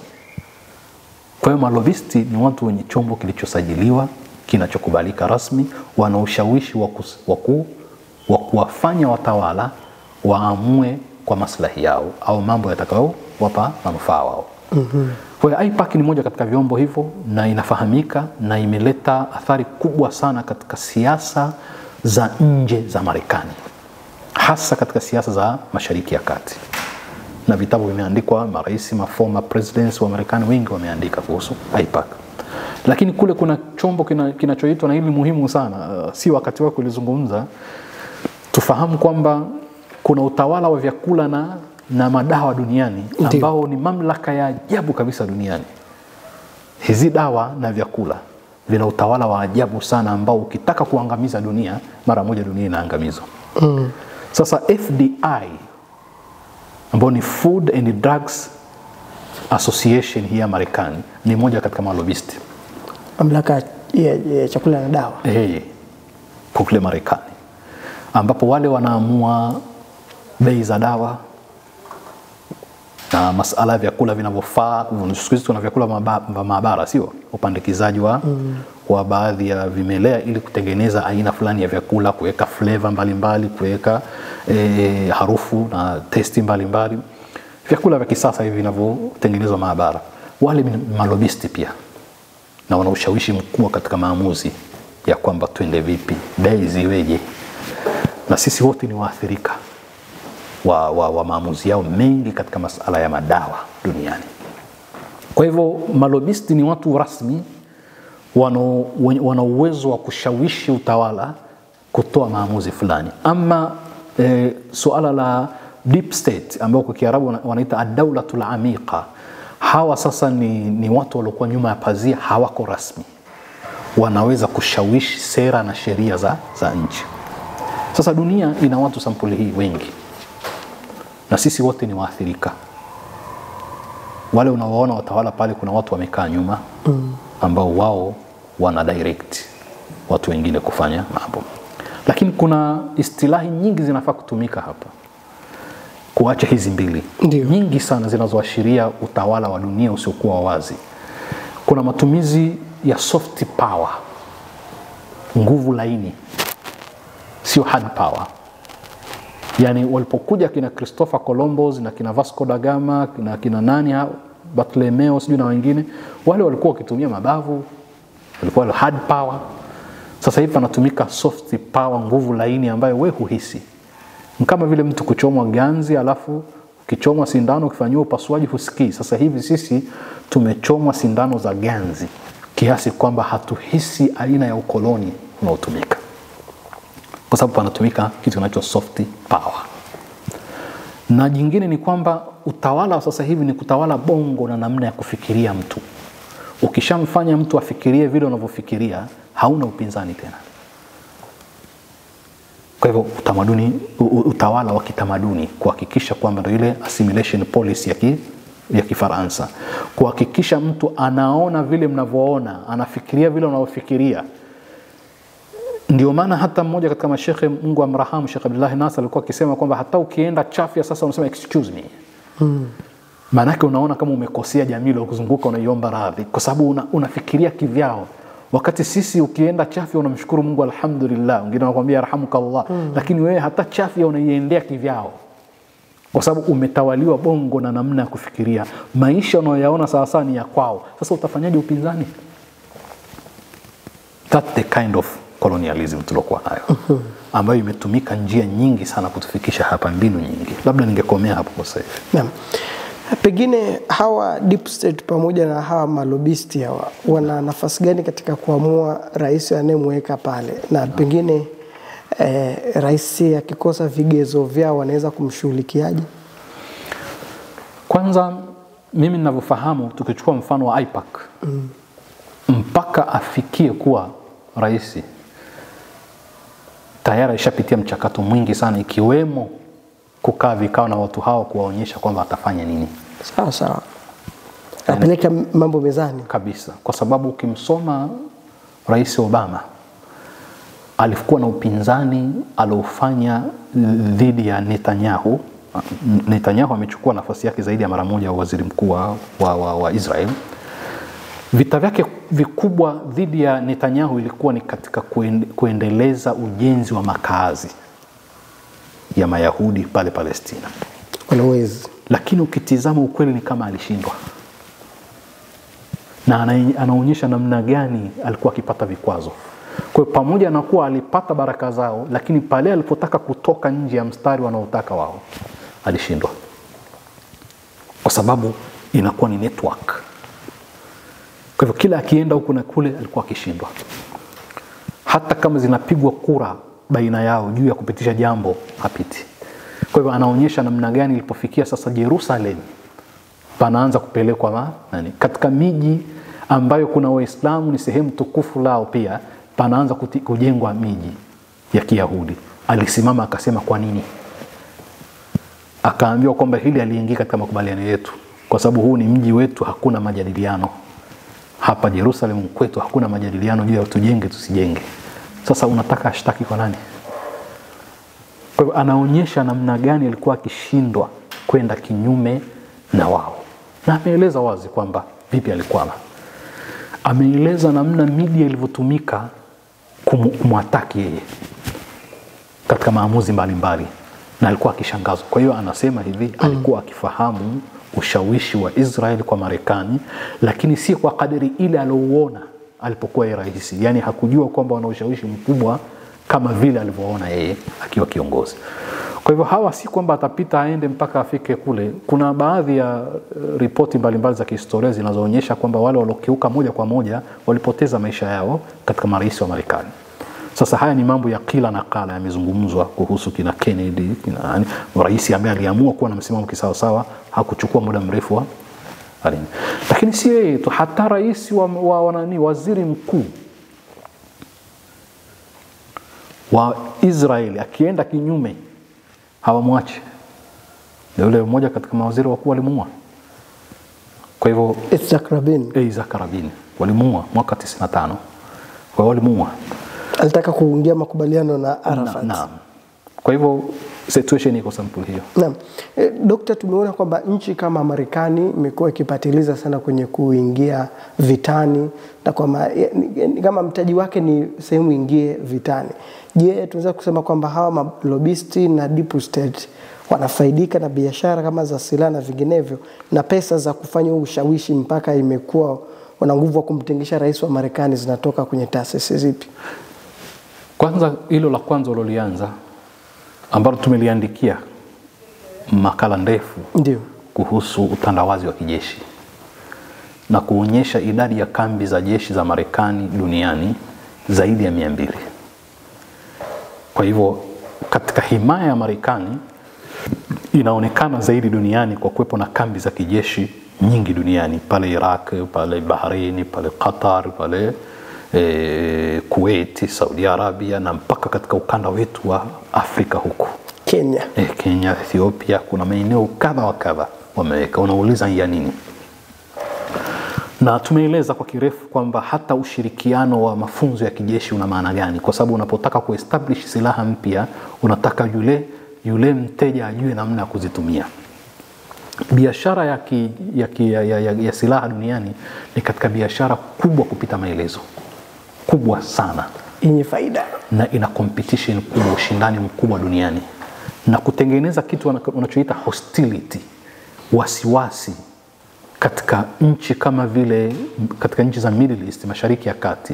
S2: Kwa hiyo malobisti ni watu wenye chombo kilichosajiliwa, kinachokubalika rasmi, wana ushawishi wa kuwafanya watawala waamue kwa maslahi yao au mambo yatakao wapa manufaa wao. Kwa hiyo AIPAC ni moja katika vyombo hivyo, na inafahamika na imeleta athari kubwa sana katika siasa za nje za Marekani, hasa katika siasa za Mashariki ya Kati. Na vitabu vimeandikwa, marais, former presidents wa Marekani wengi wameandika kuhusu AIPAC. Lakini kule kuna chombo kinachoitwa, na hili muhimu sana, si wakati wako kulizungumza, tufahamu kwamba kuna utawala wa vyakula na madawa duniani ambao ni mamlaka ya ajabu kabisa duniani. Hizi dawa na vyakula vina utawala wa ajabu sana ambao ukitaka kuangamiza dunia, mara moja dunia inaangamizwa. Sasa FDI ambao ni Food and Drugs Association hii ya Marekani ni moja katika malobisti.
S1: Mamlaka ya chakula na dawa.
S2: Kule Marekani, ambapo wale wanaamua bei za dawa na masala ya vyakula vinavyofaa. Siku hizi tuna vyakula maabara, sio? Upandikizaji wa baadhi ya vimelea ili kutengeneza aina fulani ya vyakula, kuweka flavor mbalimbali, kuweka harufu na testi mbalimbali. Vyakula vya kisasa hivi vinavyotengenezwa maabara. Wale malobisti pia, na wana ushawishi mkubwa katika maamuzi ya kwamba twende vipi, bei ziweje. Na sisi wote ni waathirika wa maamuzi yao mengi katika masala ya madawa duniani. Kwa hivyo malobisti ni watu rasmi, wana uwezo wa kushawishi utawala kutoa maamuzi fulani. Ama suala la deep state ambao kwa Kiarabu wanaita ad-dawlatul amiqa, hawa sasa ni watu waliokuwa nyuma ya pazia, hawako rasmi, wanaweza kushawishi sera na sheria za nchi. Sasa dunia ina watu sampuli hii wengi, na sisi wote ni waathirika. Wale unaoona watawala pale, kuna watu wamekaa nyuma ambao wao wana direct watu wengine kufanya mambo. Lakini kuna istilahi nyingi zinafaa kutumika hapa kuacha hizi mbili. Nyingi sana zinazoashiria utawala wa dunia usiokuwa wazi. Kuna matumizi ya soft power, nguvu laini, sio hard power. Yani walipokuja kina Christopher Columbus na kina Vasco da Gama na kina nani, Bartolomeo sijui na wengine, wale walikuwa wakitumia mabavu, walikuwa hard power. Sasa hivi panatumika soft power, nguvu laini ambayo wewe huhisi. Kama vile mtu kuchomwa ganzi, alafu ukichomwa sindano ukifanywa upasuaji husikii. Sasa hivi sisi tumechomwa sindano za ganzi kiasi kwamba hatuhisi aina ya ukoloni unaotumika, kwa sababu panatumika kitu kinaitwa soft power. Na jingine ni kwamba utawala wa sasa hivi ni kutawala bongo na namna ya kufikiria mtu. Ukishamfanya mtu afikirie vile unavyofikiria, hauna upinzani tena. Kwa hivyo utawala wa kitamaduni, kuhakikisha kwamba ndio ile assimilation policy ya Kifaransa, kuhakikisha mtu anaona vile mnavyoona, anafikiria vile unavyofikiria. Ndio maana hata mmoja katika mashekhe, Mungu amrahamu, Sheikh Abdullah Nasr, alikuwa akisema kwamba hata ukienda chafya sasa unasema excuse me. Maana yake unaona kama umekosea jamii ile kuzunguka, unaiomba radhi, kwa sababu unafikiria kivyao. Wakati sisi ukienda Chafya unamshukuru Mungu alhamdulillah, wengine wanakuambia yarhamukallah, lakini wewe hata Chafya unaiendea kivyao. Kwa sababu umetawaliwa bongo na namna ya kufikiria. Maisha unayoyaona sawa ni ya kwao. Sasa utafanyaje upinzani? That's the kind of colonialism tulokuwa nayo. Ambayo imetumika njia nyingi sana kutufikisha hapa, mbinu nyingi. Labda ningekomea hapo kwa sasa hivi.
S1: Naam. Pengine hawa deep state pamoja na hawa malobisti hawa wana nafasi gani katika kuamua rais anayemweka pale? Na pengine rais akikosa vigezo vyao wanaweza kumshughulikiaje?
S2: Kwanza mimi ninavyofahamu, tukichukua mfano wa AIPAC, mpaka afikie kuwa rais tayari ishapitia mchakato mwingi sana, ikiwemo kukaa vikao na watu hao kuwaonyesha kwamba atafanya nini.
S1: Sawa. Apeleka mambo mezani
S2: kabisa. Kwa sababu ukimsoma Rais Obama alikuwa na upinzani aliofanya dhidi ya Netanyahu. Netanyahu amechukua nafasi yake zaidi ya mara moja wa waziri mkuu wa Israel. Vita vyake vikubwa dhidi ya Netanyahu ilikuwa ni katika kuendeleza ujenzi wa makazi ya Mayahudi pale Palestina.
S1: Always.
S2: Lakini ukitizama ukweli ni kama alishindwa. Na anaonyesha namna gani alikuwa akipata vikwazo. Kwa hiyo pamoja na kuwa alipata baraka zao, lakini pale alipotaka kutoka nje ya mstari wanaotaka wao, alishindwa. Kwa sababu inakuwa ni network. Kwa hivyo kila akienda huku na kule alikuwa akishindwa. Hata kama zinapigwa kura baina yao juu ya kupitisha jambo, hapiti. Kwa hivyo anaonyesha namna gani ilipofikia sasa Jerusalem panaanza kupelekwa katika miji ambayo kuna Waislamu ni sehemu tukufu lao, pia panaanza kujengwa miji ya Kiyahudi. Alisimama akasema kwa nini? Akaambiwa kwamba hili aliingia katika makubaliano yetu, kwa sababu huu ni mji wetu, hakuna majadiliano. Hapa Jerusalem kwetu hakuna majadiliano juu ya tujenge tusijenge. Sasa unataka ashtaki kwa nani? Kwa hivyo anaonyesha namna gani alikuwa akishindwa kwenda kinyume na wao. Na ameeleza wazi kwamba vipi alikwama. Ameeleza namna media ilivyotumika kumwataki yeye katika maamuzi mbalimbali, na alikuwa akishangazwa. Kwa hiyo anasema hivi, alikuwa akifahamu ushawishi wa Israeli kwa Marekani, lakini si kwa kadiri ile aliouona alipokuwa rais. Yani hakujua kwamba wana ushawishi mkubwa kama vile alivyoona yeye akiwa kiongozi. Kwa hivyo hawa si kwamba atapita aende mpaka afike kule. Kuna baadhi ya ripoti mbalimbali za kihistoria zinazoonyesha kwamba wale waliokiuka moja kwa moja walipoteza maisha yao katika marais wa Marekani. Sasa haya ni mambo ya kila nakala yamezungumzwa kuhusu kina Kennedy, kina rais ambaye aliamua kuwa na msimamo kisawa sawa, hakuchukua muda mrefu wa alini. Lakini si yeye tu, hata rais waziri mkuu wa Israeli akienda kinyume hawamwachi. Yule mmoja katika mawaziri wakuu walimuua. Kwa hivyo Isaac Rabin walimuua mwaka 95. Kwa hiyo walimuua.
S1: Alitaka kuingia makubaliano na Arafat.
S2: Naam. Kwa hivyo situation iko sample hiyo.
S1: Naam. Dokta, tumeona kwamba nchi kama Marekani imekuwa ikipatiliza sana kwenye kuingia vitani, na kama mtaji wake ni sehemu ingie vitani. Je, tunaweza kusema kwamba hawa malobisti na deep state wanafaidika na biashara kama za silaha na vinginevyo, na pesa za kufanya ushawishi mpaka imekuwa wana nguvu wa kumtengisha rais wa Marekani zinatoka kwenye taasisi zipi?
S2: Kwanza hilo la kwanza ulolianza ambalo tumeliandikia makala ndefu
S1: ndio
S2: kuhusu utandawazi wa kijeshi na kuonyesha idadi ya kambi za jeshi za Marekani duniani zaidi ya 200. Kwa hivyo katika himaya ya Marekani inaonekana zaidi duniani kwa kuwepo na kambi za kijeshi nyingi duniani, pale Iraq, pale Bahrain, pale Qatar, pale Kuwait, Saudi Arabia, na mpaka katika ukanda wetu wa Afrika huku
S1: Kenya,
S2: Kenya, Ethiopia, kuna maeneo kadha wa kadha wameweka. Unauliza ya nini? Na tumeeleza kwa kirefu kwamba hata ushirikiano wa mafunzo ya kijeshi una maana gani, kwa sababu unapotaka kuestablish silaha mpya unataka yule mteja ajue namna ya kuzitumia. Biashara ya silaha duniani ni katika biashara kubwa kupita maelezo. kubwa sana
S1: yenye faida
S2: na ina competition kubwa, ushindani mkubwa duniani, na kutengeneza kitu unachoita hostility, wasiwasi katika nchi kama vile katika nchi za Middle East, Mashariki ya Kati,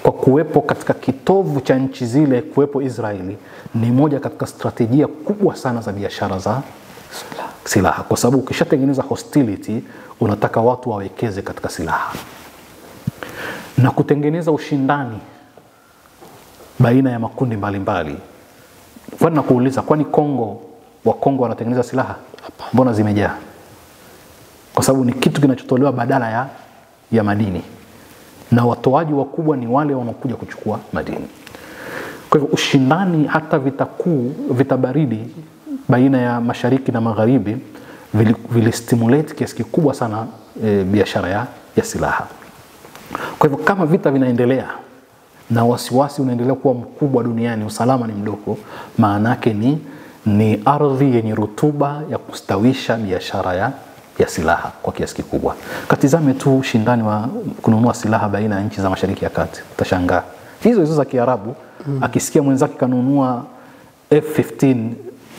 S2: kwa kuwepo katika kitovu cha nchi zile kuwepo Israeli, ni moja katika strategia kubwa sana za biashara za silaha, kwa sababu ukishatengeneza hostility unataka watu wawekeze katika silaha, na kutengeneza ushindani baina ya makundi mbalimbali. Kwani nakuuliza, kwani Kongo wanatengeneza silaha? Mbona zimejaa? Kwa sababu ni kitu kinachotolewa badala ya madini, na watoaji wakubwa ni wale wanaokuja kuchukua madini. Kwa hivyo ushindani, hata vita baridi baina ya mashariki na magharibi vilistimulate kiasi kikubwa sana biashara ya silaha. Kwa hivyo kama vita vinaendelea na wasiwasi unaendelea kuwa mkubwa duniani, usalama ni mdogo, maana yake ni ardhi yenye rutuba ya kustawisha biashara ya silaha kwa kiasi kikubwa. Katizame tu ushindani wa kununua silaha baina ya nchi za Mashariki ya Kati, utashangaa. Hizo za Kiarabu, akisikia mwenzake kanunua F-15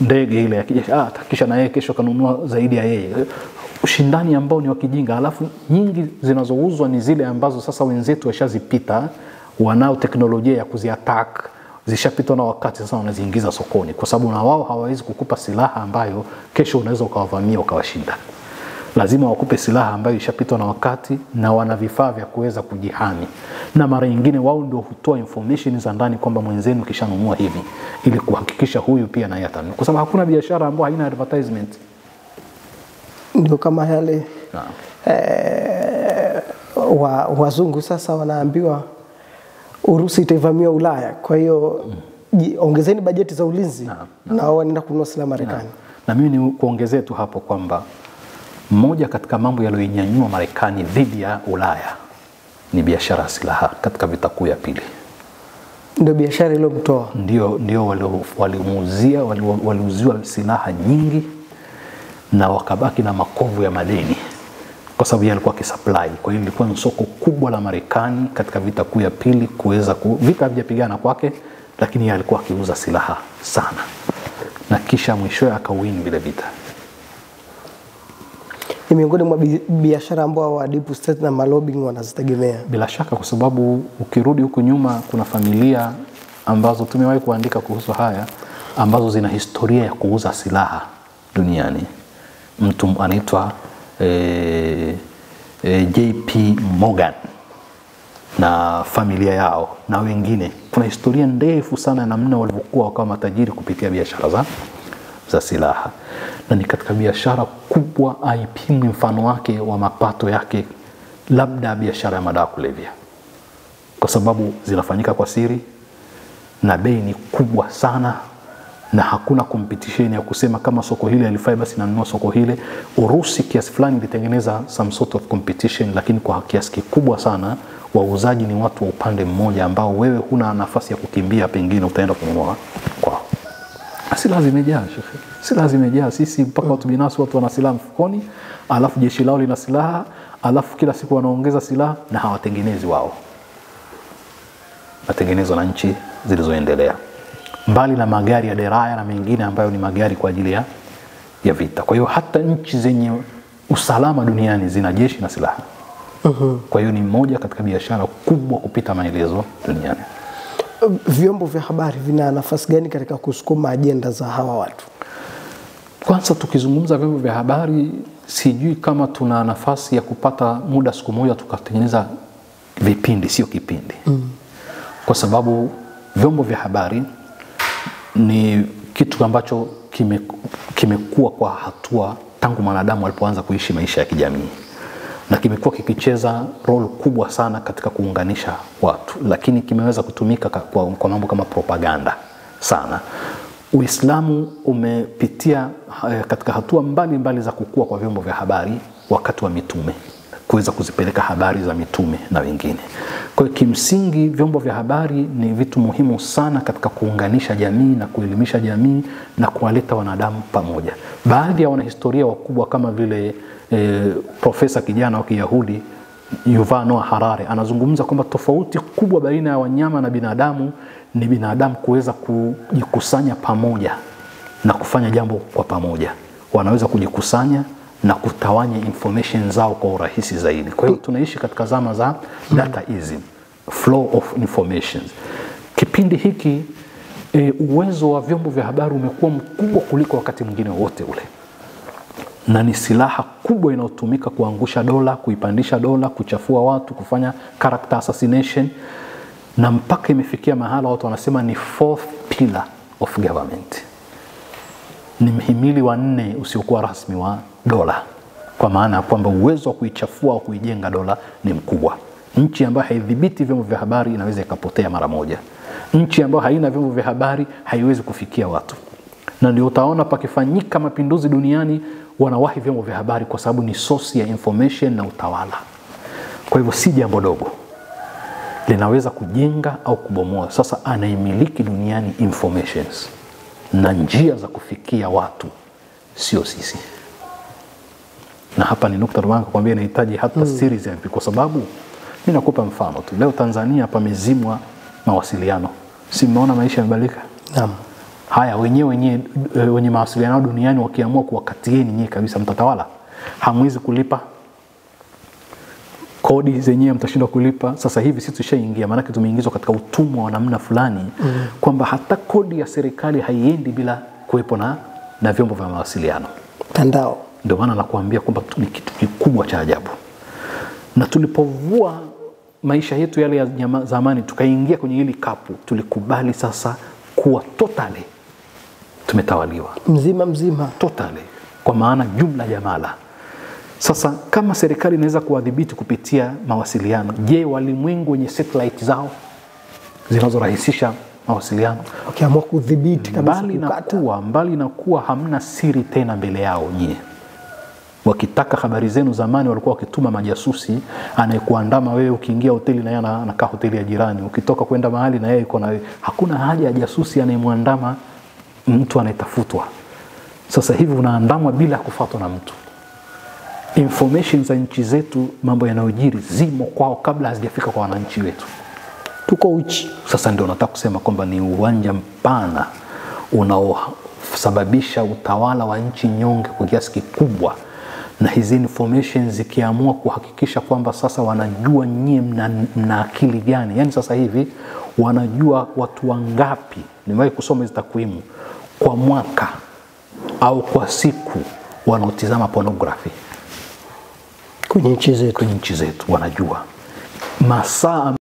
S2: ndege ile ya kijeshi, kisha na yeye kesho kanunua zaidi ya yeye. Ushindani ambao ni wa kijinga, alafu nyingi zinazouzwa ni zile ambazo sasa wenzetu washazipita, wanao teknolojia ya kuziattack, zishapitwa na wakati, sasa wanaziingiza sokoni, kwa sababu na wao hawawezi kukupa silaha ambayo kesho unaweza ukawavamia ukawashinda. Lazima wakupe silaha ambayo ishapitwa na wakati na wana vifaa vya kuweza kujihami, na mara nyingine wao ndio hutoa information za ndani kwamba mwenzenu kishanunua hivi, ili kuhakikisha huyu pia naye atanunua, kwa sababu hakuna biashara ambayo haina advertisement.
S1: Ndio kama yale wazungu sasa wanaambiwa Urusi itaivamia Ulaya, kwa hiyo ongezeni bajeti za ulinzi, na wao wanaenda kununua silaha Marekani.
S2: Na mimi ni kuongezea tu hapo kwamba moja katika mambo yaliyoinyanyua Marekani dhidi ya Ulaya ni biashara ya silaha katika vita kuu ya pili.
S1: Ndio biashara iliyomtoa.
S2: Ndio waliuziwa silaha nyingi na wakabaki na makovu ya madeni, kwa sababu yalikuwa kisupply. Kwa hiyo ilikuwa ni soko kubwa la Marekani katika vita kuu ya pili, kuweza vita havijapigana kwake, lakini yeye alikuwa akiuza silaha sana, na kisha mwishowe akawin vile vita.
S1: Ni miongoni mwa biashara ambao wa deep state na malobbying wanazitegemea.
S2: Bila shaka, kwa sababu ukirudi huku nyuma kuna familia ambazo tumewahi kuandika kuhusu haya, ambazo zina historia ya kuuza silaha duniani. Mtu anaitwa JP Morgan na familia yao na wengine, kuna historia ndefu sana namna walivyokuwa wakawa matajiri kupitia biashara za silaha, na ni katika biashara kubwa haipimwi mfano wake wa mapato yake labda biashara ya madawa kulevya, kwa sababu zinafanyika kwa siri na bei ni kubwa sana, na hakuna competition ya kusema kama soko hili alifai basi nanunua soko hile. Urusi kiasi fulani ilitengeneza some sort of competition, lakini kwa kiasi kikubwa sana wauzaji ni watu wa upande mmoja ambao wewe huna nafasi ya kukimbia, pengine utaenda kununua kwao. Silaha zimejaa, shekhi. Silaha zimejaa, sisi mpaka watu binafsi, watu wana silaha mfukoni, alafu jeshi lao lina silaha, alafu kila siku wanaongeza silaha, na hawatengenezi wao. Natengenezwa na nchi zilizoendelea, mbali na magari ya deraya na mengine ambayo ni magari kwa ajili ya vita. Kwa hiyo hata nchi zenye usalama duniani zina jeshi na silaha. Kwa hiyo ni moja katika biashara kubwa kupita maelezo duniani.
S1: Vyombo vya habari vina nafasi gani katika kusukuma ajenda za hawa watu?
S2: Kwanza tukizungumza vyombo vya habari, sijui kama tuna nafasi ya kupata muda siku moja tukatengeneza vipindi, sio kipindi. Kwa sababu vyombo vya habari ni kitu ambacho kimekuwa kwa hatua tangu mwanadamu alipoanza kuishi maisha ya kijamii, na kimekuwa kikicheza role kubwa sana katika kuunganisha watu, lakini kimeweza kutumika kwa mambo kama propaganda sana. Uislamu umepitia katika hatua mbalimbali za kukua kwa vyombo vya habari wakati wa mitume, kuweza kuzipeleka habari za mitume na wengine. Kwa hiyo kimsingi vyombo vya habari ni vitu muhimu sana katika kuunganisha jamii na kuelimisha jamii na kuwaleta wanadamu pamoja. Baadhi ya wanahistoria wakubwa kama vile profesa kijana wa Kiyahudi Yuval Noah Harari anazungumza kwamba tofauti kubwa baina ya wanyama na binadamu ni binadamu kuweza kujikusanya pamoja na kufanya jambo kwa pamoja. Wanaweza kujikusanya na kutawanya information zao kwa urahisi zaidi. Kwa hiyo tunaishi katika zama za dataism, flow of information. Kipindi hiki uwezo wa vyombo vya habari umekuwa mkubwa kuliko wakati mwingine wote ule, na ni silaha kubwa inayotumika kuangusha dola, kuipandisha dola, kuchafua watu, kufanya character assassination, na mpaka imefikia mahala watu wanasema ni fourth pillar of government, ni mhimili wa 4 usiokuwa rasmi wa dola, kwa maana ya kwamba uwezo wa kuichafua au kuijenga dola ni mkubwa. Nchi ambayo haidhibiti vyombo vya habari inaweza ikapotea mara moja. Nchi ambayo haina vyombo vya habari haiwezi kufikia watu, na ndio utaona pakifanyika mapinduzi duniani wanawahi vyombo vya habari, kwa sababu ni source ya information na utawala. Kwa hivyo si jambo dogo, linaweza kujenga au kubomoa. Sasa anaimiliki duniani informations na njia za kufikia watu, sio sisi. Na hapa ni nukta ndio nakwambia inahitaji hata series ya, kwa sababu mimi nakupa mfano tu. Leo Tanzania pamezimwa mawasiliano, si mmeona maisha yamebadilika?
S1: Naam.
S2: Haya, wenye mawasiliano duniani wakiamua kuwakatieni nyinyi kabisa, mtatawala. Hamwezi kulipa kodi zenyewe, mtashindwa kulipa. Sasa hivi sisi tushaingia, maana tumeingizwa katika utumwa wa namna fulani kwamba hata kodi ya serikali haiendi bila kuwepo na vyombo vya mawasiliano, mtandao. Ndio maana nakuambia kwamba ni kitu kikubwa cha ajabu. Na tulipovua maisha yetu yale ya zamani tukaingia kwenye hili kapu, tulikubali sasa kuwa totally tumetawaliwa mzima totally, kwa maana jumla jamala. Sasa kama serikali inaweza kuwadhibiti kupitia mawasiliano, je, walimwengu wenye satellite zao zinazorahisisha mawasiliano
S1: wakiamua kudhibiti kabisa,
S2: mbali na kuwa hamna siri tena mbele yao nyie. Wakitaka habari zenu, zamani walikuwa wakituma majasusi anayekuandama wewe, ukiingia hoteli na yeye anakaa hoteli ya jirani, ukitoka kwenda mahali na yeye yuko na wewe. Hakuna haja ya jasusi anayemwandama mtu anayetafutwa. Sasa hivi unaandamwa bila kufuatwa na mtu. Information za nchi zetu, mambo yanayojiri zimo kwao kabla hazijafika kwa wananchi wetu.
S1: Tuko uchi.
S2: Sasa ndio nataka kusema kwamba ni uwanja mpana unaosababisha utawala wa nchi nyonge kwa kiasi kikubwa, na hizi information zikiamua kuhakikisha kwamba sasa wanajua nyie mna akili gani. Yani sasa hivi wanajua watu wangapi, nimewahi kusoma hizo takwimu, kwa mwaka au kwa siku wanaotizama pornography
S1: kwenye nchi zetu
S2: wanajua masaa